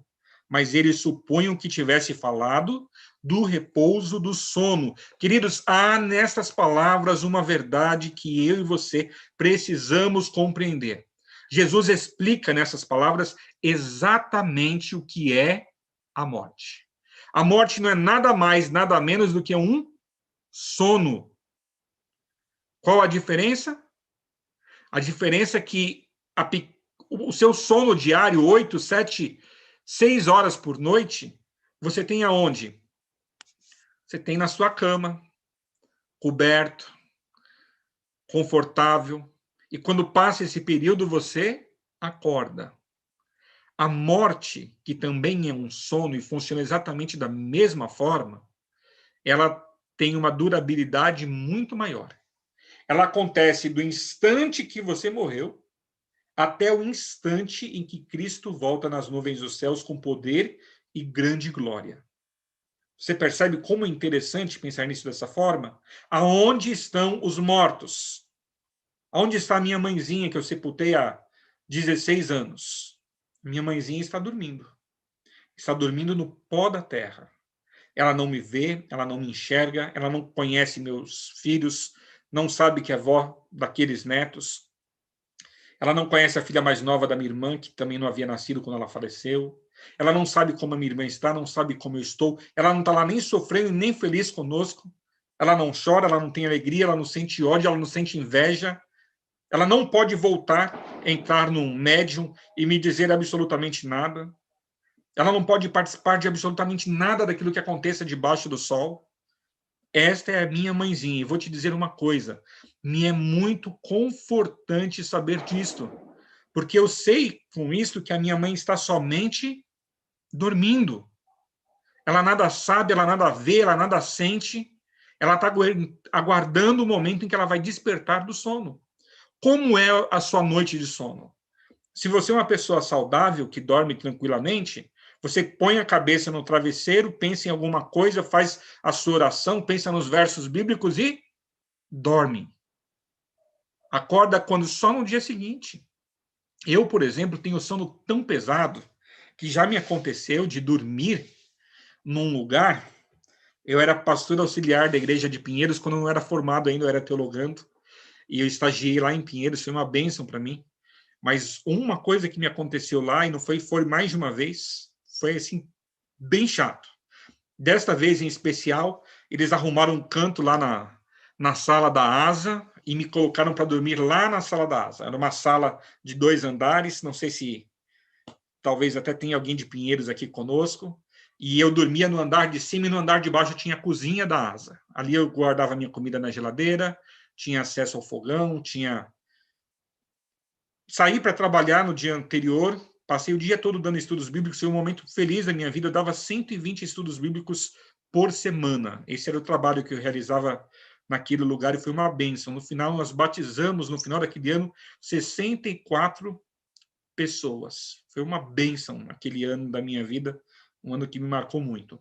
mas eles supunham que tivesse falado do repouso do sono. Queridos, há nessas palavras uma verdade que eu e você precisamos compreender. Jesus explica nessas palavras exatamente o que é a morte. A morte não é nada mais, nada menos do que um sono. Qual a diferença? A diferença é que o seu sono diário, 8, 7, 6 horas por noite, você tem aonde? Você tem na sua cama, coberto, confortável, e quando passa esse período, você acorda. A morte, que também é um sono e funciona exatamente da mesma forma, ela tem uma durabilidade muito maior. Ela acontece do instante que você morreu até o instante em que Cristo volta nas nuvens dos céus com poder e grande glória. Você percebe como é interessante pensar nisso dessa forma? Aonde estão os mortos? Aonde está a minha mãezinha que eu sepultei há 16 anos? Minha mãezinha está dormindo. Está dormindo no pó da terra. Ela não me vê, ela não me enxerga, ela não conhece meus filhos, não sabe que é avó daqueles netos. Ela não conhece a filha mais nova da minha irmã, que também não havia nascido quando ela faleceu. Ela não sabe como a minha irmã está, não sabe como eu estou. Ela não está lá nem sofrendo, nem feliz conosco. Ela não chora, ela não tem alegria, ela não sente ódio, ela não sente inveja. Ela não pode voltar, entrar num médium e me dizer absolutamente nada. Ela não pode participar de absolutamente nada daquilo que aconteça debaixo do sol. Esta é a minha mãezinha. E vou te dizer uma coisa, me é muito confortante saber disto, porque eu sei com isso que a minha mãe está somente dormindo. Ela nada sabe, ela nada vê, ela nada sente. Ela está aguardando o momento em que ela vai despertar do sono. Como é a sua noite de sono? Se você é uma pessoa saudável, que dorme tranquilamente, você põe a cabeça no travesseiro, pensa em alguma coisa, faz a sua oração, pensa nos versos bíblicos e dorme. Acorda quando só no dia seguinte. Eu, por exemplo, tenho sono tão pesado que já me aconteceu de dormir num lugar. Eu era pastor auxiliar da igreja de Pinheiros, quando eu não era formado ainda, eu era teologando, e eu estagiei lá em Pinheiros, foi uma bênção para mim. Mas uma coisa que me aconteceu lá, e não foi mais de uma vez, foi assim, bem chato. Desta vez em especial, eles arrumaram um canto lá na sala da asa e me colocaram para dormir lá na sala da asa. Era uma sala de 2 andares, não sei se talvez até tenha alguém de Pinheiros aqui conosco, e eu dormia no andar de cima e no andar de baixo tinha a cozinha da asa. Ali eu guardava minha comida na geladeira, tinha acesso ao fogão, saí para trabalhar no dia anterior, passei o dia todo dando estudos bíblicos, foi um momento feliz da minha vida, eu dava 120 estudos bíblicos por semana. Esse era o trabalho que eu realizava naquele lugar e foi uma bênção. No final, nós batizamos, no final daquele ano, 64 pessoas. Foi uma bênção naquele ano da minha vida, um ano que me marcou muito.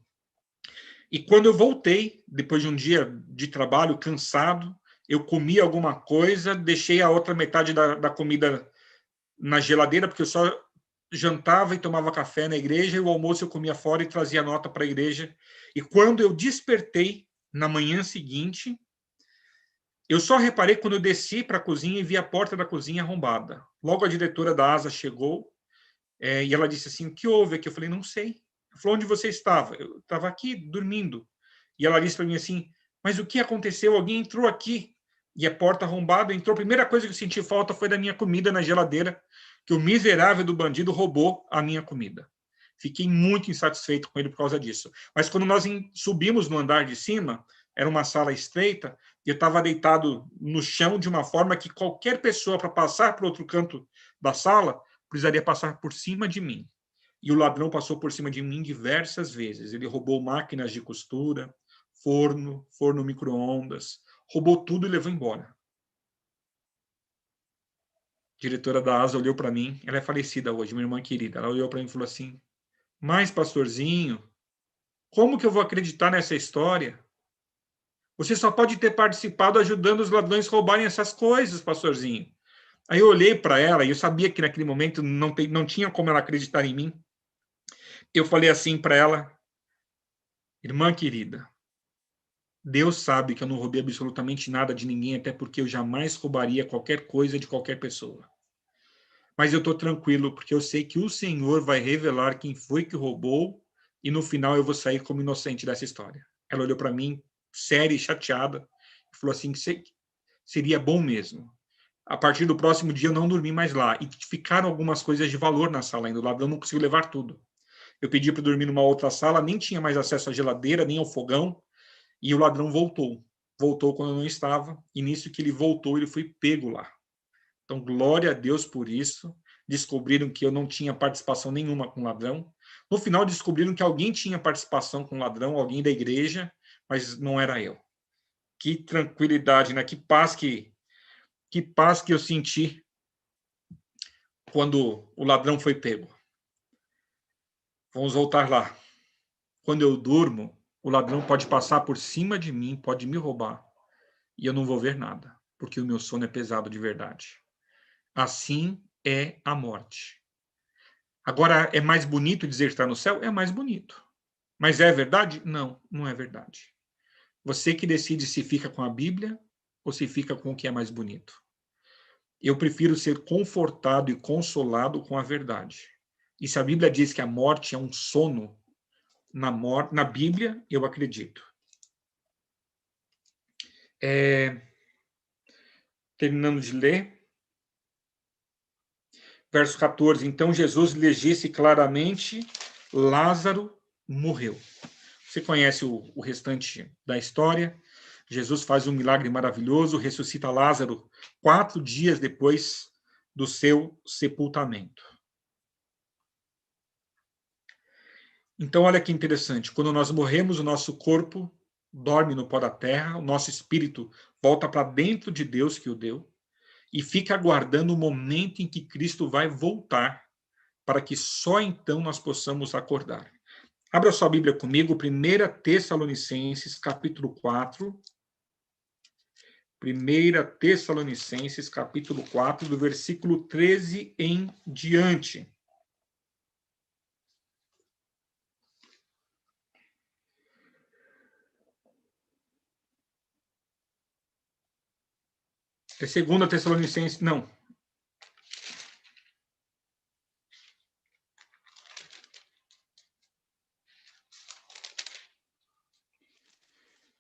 E quando eu voltei, depois de um dia de trabalho cansado, eu comi alguma coisa, deixei a outra metade da comida na geladeira, porque eu só jantava e tomava café na igreja, e o almoço eu comia fora e trazia nota para a igreja. E quando eu despertei, na manhã seguinte, eu só reparei quando eu desci para a cozinha e vi a porta da cozinha arrombada. Logo a diretora da ASA chegou, e ela disse assim, o que houve aqui? Eu falei, não sei. Ela falou, onde você estava? Eu estava aqui, dormindo. E ela disse para mim assim, mas o que aconteceu? Alguém entrou aqui. E a porta arrombada entrou. A primeira coisa que eu senti falta foi da minha comida na geladeira, que o miserável do bandido roubou a minha comida. Fiquei muito insatisfeito com ele por causa disso. Mas quando nós subimos no andar de cima, era uma sala estreita, e eu estava deitado no chão de uma forma que qualquer pessoa, para passar para o outro canto da sala, precisaria passar por cima de mim. E o ladrão passou por cima de mim diversas vezes. Ele roubou máquinas de costura, forno micro-ondas, roubou tudo e levou embora. A diretora da ASA olhou para mim, ela é falecida hoje, minha irmã querida. Ela olhou para mim e falou assim: mas, pastorzinho, como que eu vou acreditar nessa história? Você só pode ter participado ajudando os ladrões a roubarem essas coisas, pastorzinho. Aí eu olhei para ela e eu sabia que naquele momento não tinha como ela acreditar em mim. Eu falei assim para ela: irmã querida, Deus sabe que eu não roubei absolutamente nada de ninguém, até porque eu jamais roubaria qualquer coisa de qualquer pessoa. Mas eu estou tranquilo, porque eu sei que o Senhor vai revelar quem foi que roubou e no final eu vou sair como inocente dessa história. Ela olhou para mim, séria e chateada, e falou assim: seria bom mesmo. A partir do próximo dia eu não dormi mais lá, e ficaram algumas coisas de valor na sala ainda, o ladrão não conseguiu levar tudo. Eu pedi para dormir numa outra sala, nem tinha mais acesso à geladeira, nem ao fogão, e o ladrão voltou. Voltou quando eu não estava, e nisso que ele voltou, ele foi pego lá. Então, glória a Deus por isso. Descobriram que eu não tinha participação nenhuma com o ladrão. No final, descobriram que alguém tinha participação com o ladrão, alguém da igreja, mas não era eu. Que tranquilidade, né? Que paz que eu senti quando o ladrão foi pego. Vamos voltar lá. Quando eu durmo, o ladrão pode passar por cima de mim, pode me roubar, e eu não vou ver nada, porque o meu sono é pesado de verdade. Assim é a morte. Agora, é mais bonito dizer que está no céu? É mais bonito. Mas é verdade? Não, não é verdade. Você que decide se fica com a Bíblia ou se fica com o que é mais bonito. Eu prefiro ser confortado e consolado com a verdade. E se a Bíblia diz que a morte é um sono, na Bíblia eu acredito. Terminando de ler. Verso 14. Então Jesus lhes disse claramente: Lázaro morreu. Você conhece o restante da história. Jesus faz um milagre maravilhoso, ressuscita Lázaro 4 dias depois do seu sepultamento. Então, olha que interessante. Quando nós morremos, o nosso corpo dorme no pó da terra, o nosso espírito volta para dentro de Deus que o deu e fica aguardando o momento em que Cristo vai voltar, para que só então nós possamos acordar. Abra sua Bíblia comigo, 1 Tessalonicenses, capítulo 4. 1 Tessalonicenses, capítulo 4, do versículo 13 em diante. É 2 Tessalonicenses, não.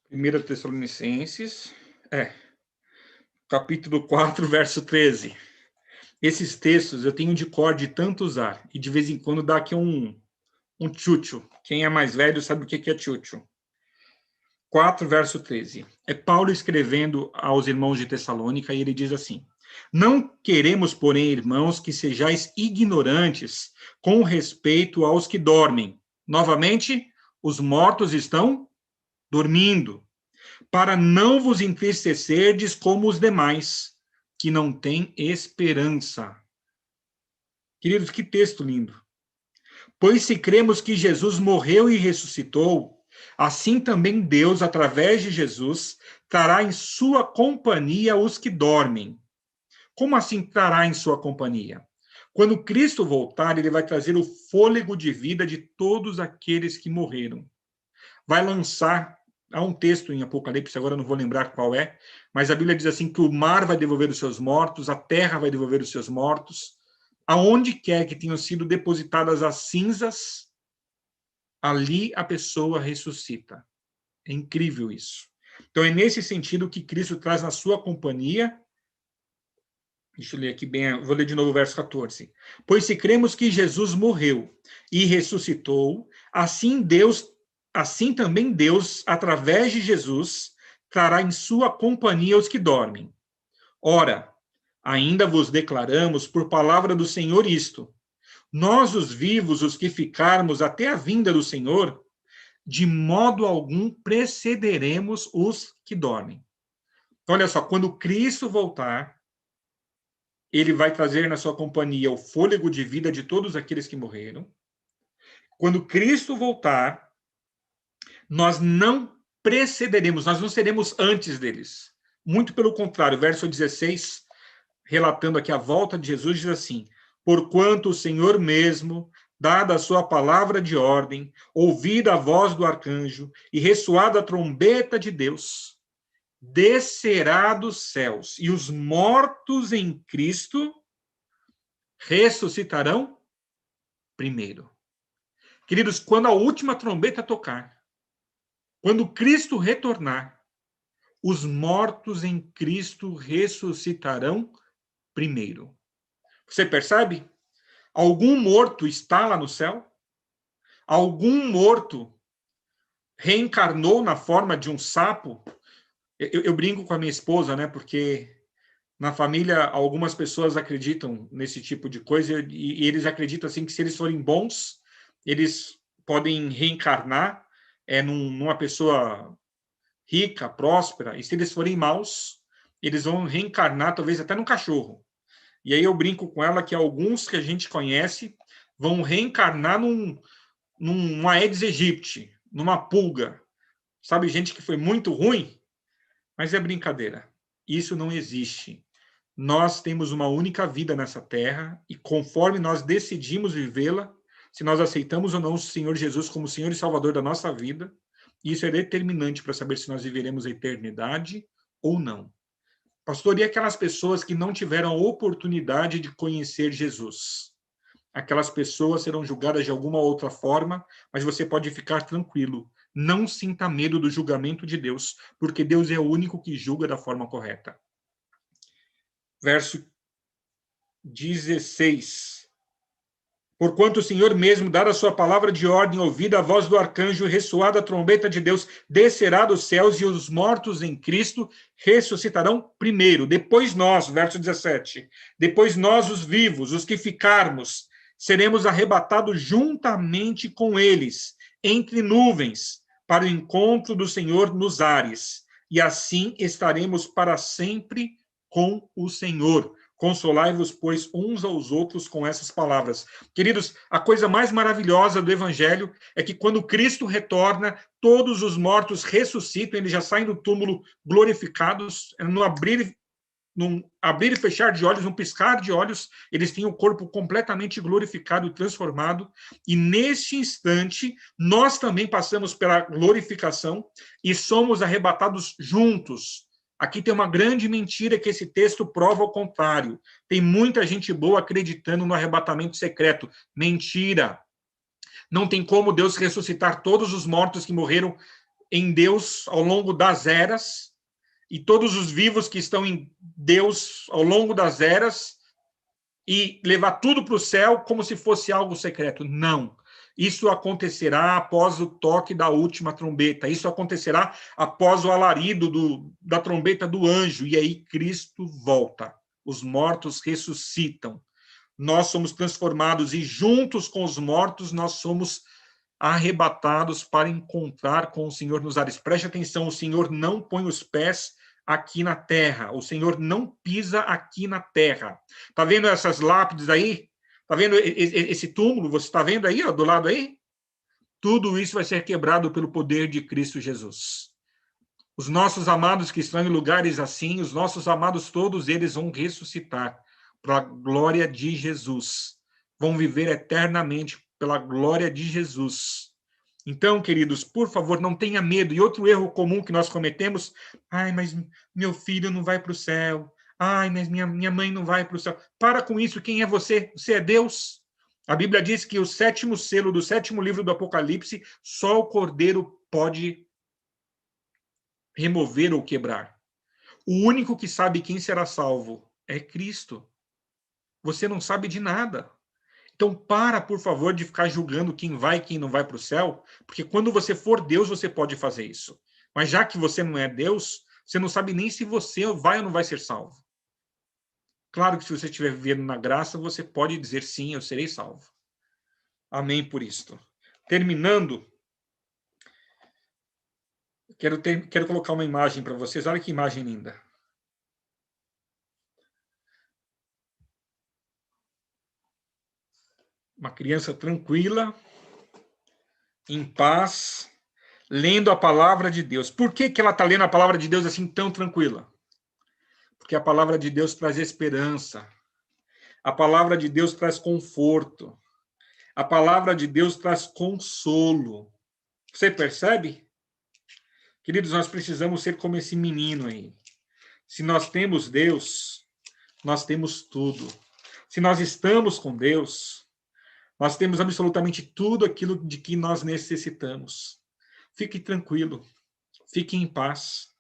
Primeira Tessalonicenses, capítulo 4, verso 13. Esses textos eu tenho de cor de tanto usar, e de vez em quando dá aqui um tchutchu. Quem é mais velho sabe o que é tchutchu. 4, verso 13. É Paulo escrevendo aos irmãos de Tessalônica, e ele diz assim: não queremos, porém, irmãos, que sejais ignorantes com respeito aos que dormem. Novamente, os mortos estão dormindo, para não vos entristecerdes como os demais, que não têm esperança. Queridos, que texto lindo. Pois se cremos que Jesus morreu e ressuscitou, assim também Deus, através de Jesus, trará em sua companhia os que dormem. Como assim trará em sua companhia? Quando Cristo voltar, ele vai trazer o fôlego de vida de todos aqueles que morreram. Vai lançar, há um texto em Apocalipse, agora não vou lembrar qual é, mas a Bíblia diz assim que o mar vai devolver os seus mortos, a terra vai devolver os seus mortos, aonde quer que tenham sido depositadas as cinzas, ali a pessoa ressuscita. É incrível isso. Então, é nesse sentido que Cristo traz na sua companhia. Deixa eu ler aqui bem, vou ler de novo o verso 14. Pois se cremos que Jesus morreu e ressuscitou, assim também Deus, através de Jesus, trará em sua companhia os que dormem. Ora, Ainda vos declaramos por palavra do Senhor isto: nós, os vivos, os que ficarmos até a vinda do Senhor, de modo algum precederemos os que dormem. Então, olha só, quando Cristo voltar, ele vai trazer na sua companhia o fôlego de vida de todos aqueles que morreram. Quando Cristo voltar, nós não precederemos, nós não seremos antes deles. Muito pelo contrário, verso 16, relatando aqui a volta de Jesus, diz assim: porquanto o Senhor mesmo, dada a sua palavra de ordem, ouvida a voz do arcanjo e ressoada a trombeta de Deus, descerá dos céus, e os mortos em Cristo ressuscitarão primeiro. Queridos, quando a última trombeta tocar, quando Cristo retornar, os mortos em Cristo ressuscitarão primeiro. Você percebe? Algum morto está lá no céu? Algum morto reencarnou na forma de um sapo? Eu brinco com a minha esposa, né? Porque na família algumas pessoas acreditam nesse tipo de coisa e eles acreditam assim que se eles forem bons, eles podem reencarnar numa pessoa rica, próspera, e se eles forem maus, eles vão reencarnar talvez até num cachorro. E aí eu brinco com ela que alguns que a gente conhece vão reencarnar numa Aedes aegypti, numa pulga. Sabe, gente que foi muito ruim, mas é brincadeira. Isso não existe. Nós temos uma única vida nessa terra e conforme nós decidimos vivê-la, se nós aceitamos ou não o Senhor Jesus como Senhor e Salvador da nossa vida, isso é determinante para saber se nós viveremos a eternidade ou não. Pastor, e aquelas pessoas que não tiveram a oportunidade de conhecer Jesus? Aquelas pessoas serão julgadas de alguma outra forma, mas você pode ficar tranquilo. Não sinta medo do julgamento de Deus, porque Deus é o único que julga da forma correta. Verso 16. Porquanto o Senhor mesmo, dada a sua palavra de ordem, ouvida a voz do arcanjo, ressoada a trombeta de Deus, descerá dos céus e os mortos em Cristo ressuscitarão primeiro. Depois nós, verso 17, depois nós, os vivos, os que ficarmos, seremos arrebatados juntamente com eles, entre nuvens, para o encontro do Senhor nos ares. E assim estaremos para sempre com o Senhor. Consolai-vos, pois, uns aos outros com essas palavras. Queridos, a coisa mais maravilhosa do Evangelho é que quando Cristo retorna, todos os mortos ressuscitam, eles já saem do túmulo glorificados, num abrir e fechar de olhos, num piscar de olhos, eles têm o corpo completamente glorificado e transformado, e neste instante, nós também passamos pela glorificação e somos arrebatados juntos. Aqui tem uma grande mentira que esse texto prova ao contrário. Tem muita gente boa acreditando no arrebatamento secreto. Mentira! Não tem como Deus ressuscitar todos os mortos que morreram em Deus ao longo das eras e todos os vivos que estão em Deus ao longo das eras e levar tudo para o céu como se fosse algo secreto. Não. Isso acontecerá após o toque da última trombeta. Isso acontecerá após o alarido da trombeta do anjo. E aí Cristo volta. Os mortos ressuscitam. Nós somos transformados e juntos com os mortos nós somos arrebatados para encontrar com o Senhor nos ares. Preste atenção, o Senhor não põe os pés aqui na terra. O Senhor não pisa aqui na terra. Tá vendo essas lápides aí? Tá vendo esse túmulo? Você está vendo aí, ó, do lado aí? Tudo isso vai ser quebrado pelo poder de Cristo Jesus. Os nossos amados que estão em lugares assim, os nossos amados todos eles vão ressuscitar para a glória de Jesus. Vão viver eternamente pela glória de Jesus. Então, queridos, por favor, não tenha medo. E outro erro comum que nós cometemos, mas meu filho não vai para o céu. Mas minha mãe não vai para o céu. Para com isso, quem é você? Você é Deus. A Bíblia diz que o 7º selo do 7º livro do Apocalipse, só o Cordeiro pode remover ou quebrar. O único que sabe quem será salvo é Cristo. Você não sabe de nada. Então, por favor, de ficar julgando quem vai e quem não vai para o céu, porque quando você for Deus, você pode fazer isso. Mas já que você não é Deus, você não sabe nem se você vai ou não vai ser salvo. Claro que se você estiver vivendo na graça, você pode dizer sim, eu serei salvo. Amém por isto. Terminando, quero colocar uma imagem para vocês. Olha que imagem linda. Uma criança tranquila, em paz, lendo a palavra de Deus. Por que ela está lendo a palavra de Deus assim tão tranquila? Porque a palavra de Deus traz esperança. A palavra de Deus traz conforto. A palavra de Deus traz consolo. Você percebe? Queridos, nós precisamos ser como esse menino aí. Se nós temos Deus, nós temos tudo. Se nós estamos com Deus, nós temos absolutamente tudo aquilo de que nós necessitamos. Fique tranquilo. Fique em paz.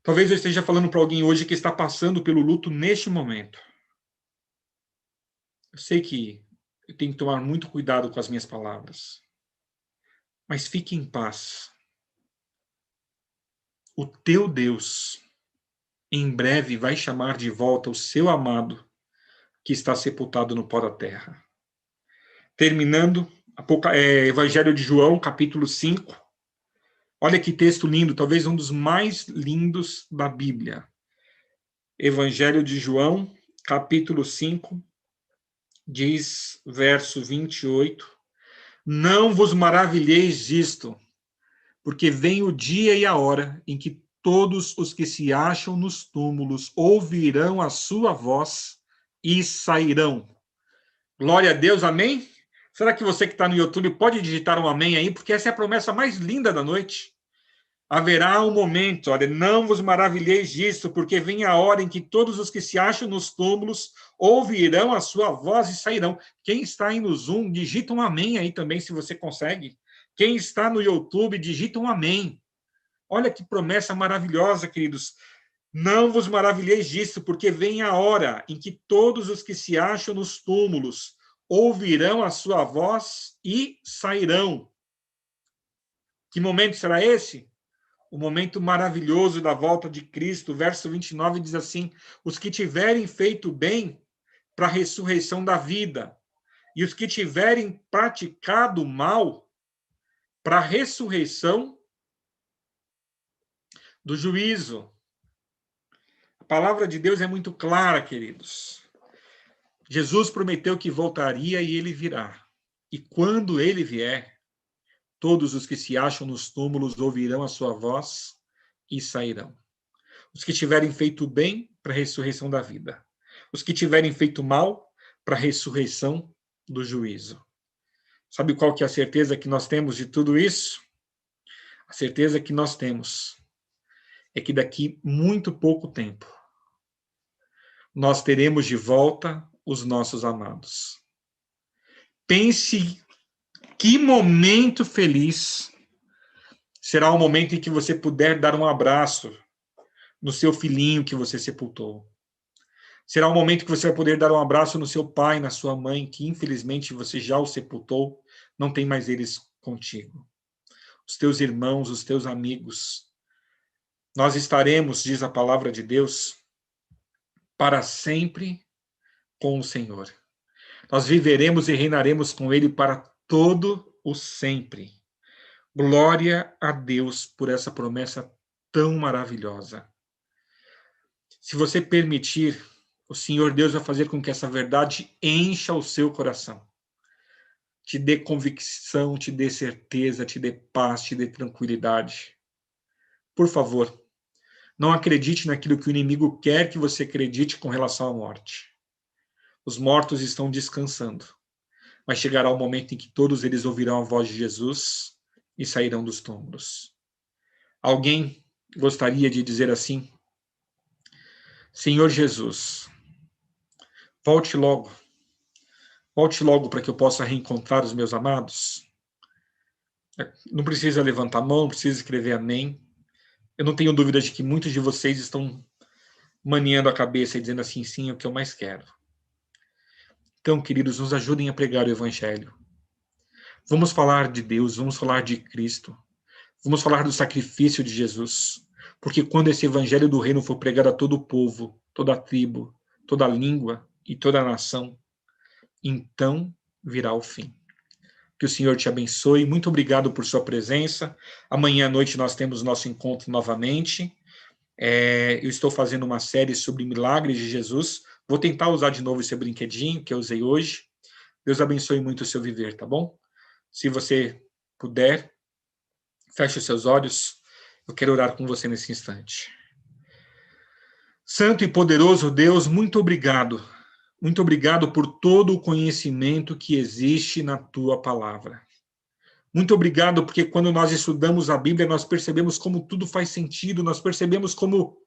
Talvez eu esteja falando para alguém hoje que está passando pelo luto neste momento. Eu sei que eu tenho que tomar muito cuidado com as minhas palavras. Mas fique em paz. O teu Deus, em breve, vai chamar de volta o seu amado que está sepultado no pó da terra. Terminando, Evangelho de João, capítulo 5. Olha que texto lindo, talvez um dos mais lindos da Bíblia. Evangelho de João, capítulo 5, diz, verso 28, não vos maravilheis disto, porque vem o dia e a hora em que todos os que se acham nos túmulos ouvirão a sua voz e sairão. Glória a Deus, amém? Será que você que está no YouTube pode digitar um amém aí? Porque essa é a promessa mais linda da noite. Haverá um momento, olha, não vos maravilheis disso, porque vem a hora em que todos os que se acham nos túmulos ouvirão a sua voz e sairão. Quem está aí no Zoom, digita um amém aí também, se você consegue. Quem está no YouTube, digita um amém. Olha que promessa maravilhosa, queridos. Não vos maravilheis disso, porque vem a hora em que todos os que se acham nos túmulos ouvirão a sua voz e sairão. Que momento será esse? O momento maravilhoso da volta de Cristo. Verso 29 diz assim, os que tiverem feito bem para a ressurreição da vida, e os que tiverem praticado mal para a ressurreição do juízo. A palavra de Deus é muito clara, queridos. Jesus prometeu que voltaria e ele virá. E quando ele vier, todos os que se acham nos túmulos ouvirão a sua voz e sairão. Os que tiverem feito bem para a ressurreição da vida. Os que tiverem feito mal para a ressurreição do juízo. Sabe qual que é a certeza que nós temos de tudo isso? A certeza que nós temos é que daqui muito pouco tempo nós teremos de volta os nossos amados. Pense que momento feliz será o momento em que você puder dar um abraço no seu filhinho que você sepultou. Será o momento que você vai poder dar um abraço no seu pai, na sua mãe, que infelizmente você já o sepultou, não tem mais eles contigo. Os teus irmãos, os teus amigos. Nós estaremos, diz a palavra de Deus, para sempre com o Senhor. Nós viveremos e reinaremos com Ele para todo o sempre. Glória a Deus por essa promessa tão maravilhosa. Se você permitir, o Senhor Deus vai fazer com que essa verdade encha o seu coração. Te dê convicção, te dê certeza, te dê paz, te dê tranquilidade. Por favor, não acredite naquilo que o inimigo quer que você acredite com relação à morte. Os mortos estão descansando. Mas chegará o momento em que todos eles ouvirão a voz de Jesus e sairão dos túmulos. Alguém gostaria de dizer assim: Senhor Jesus, volte logo para que eu possa reencontrar os meus amados? Não precisa levantar a mão, não precisa escrever amém. Eu não tenho dúvida de que muitos de vocês estão maniando a cabeça e dizendo assim, sim, é o que eu mais quero. Então, queridos, nos ajudem a pregar o Evangelho. Vamos falar de Deus, vamos falar de Cristo. Vamos falar do sacrifício de Jesus. Porque quando esse Evangelho do Reino for pregado a todo o povo, toda tribo, toda língua e toda nação. Então virá o fim. Que o Senhor te abençoe. Muito obrigado por sua presença. Amanhã à noite nós temos nosso encontro novamente. Eu estou fazendo uma série sobre milagres de Jesus. Vou tentar usar de novo esse brinquedinho que eu usei hoje. Deus abençoe muito o seu viver, tá bom? Se você puder, feche os seus olhos. Eu quero orar com você nesse instante. Santo e poderoso Deus, muito obrigado. Muito obrigado por todo o conhecimento que existe na tua palavra. Muito obrigado, porque quando nós estudamos a Bíblia, nós percebemos como tudo faz sentido, nós percebemos como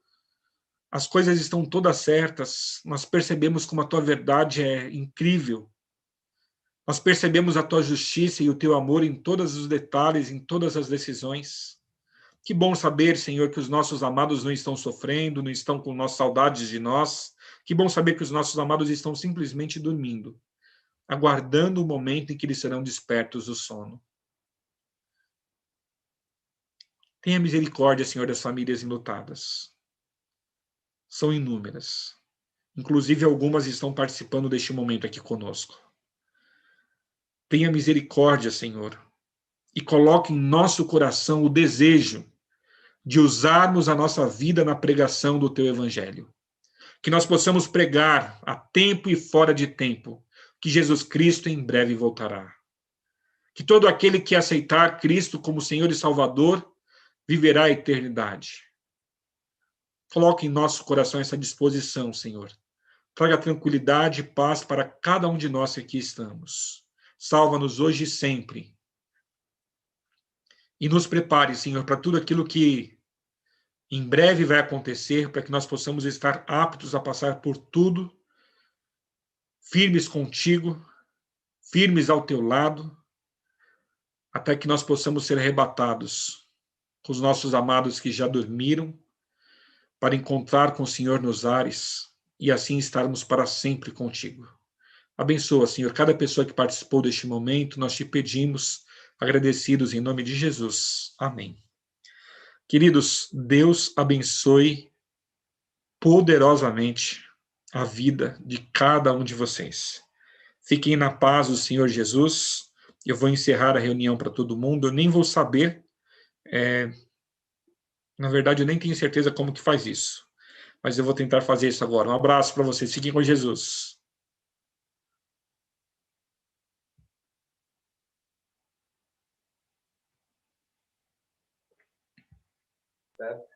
as coisas estão todas certas, nós percebemos como a tua verdade é incrível. Nós percebemos a tua justiça e o teu amor em todos os detalhes, em todas as decisões. Que bom saber, Senhor, que os nossos amados não estão sofrendo, não estão com saudades de nós. Que bom saber que os nossos amados estão simplesmente dormindo, aguardando o momento em que eles serão despertos do sono. Tenha misericórdia, Senhor, das famílias enlutadas. São inúmeras. Inclusive, algumas estão participando deste momento aqui conosco. Tenha misericórdia, Senhor, e coloque em nosso coração o desejo de usarmos a nossa vida na pregação do teu evangelho. Que nós possamos pregar a tempo e fora de tempo que Jesus Cristo em breve voltará. Que todo aquele que aceitar Cristo como Senhor e Salvador viverá a eternidade. Coloque em nosso coração essa disposição, Senhor. Traga tranquilidade e paz para cada um de nós que aqui estamos. Salva-nos hoje e sempre. E nos prepare, Senhor, para tudo aquilo que em breve vai acontecer, para que nós possamos estar aptos a passar por tudo, firmes contigo, firmes ao teu lado, até que nós possamos ser arrebatados com os nossos amados que já dormiram, para encontrar com o Senhor nos ares e assim estarmos para sempre contigo. Abençoa, Senhor, cada pessoa que participou deste momento, nós te pedimos, agradecidos em nome de Jesus. Amém. Queridos, Deus abençoe poderosamente a vida de cada um de vocês. Fiquem na paz do Senhor Jesus. Eu vou encerrar a reunião para todo mundo. Eu nem vou saber, na verdade, eu nem tenho certeza como que faz isso. Mas eu vou tentar fazer isso agora. Um abraço para vocês. Fiquem com Jesus. Certo?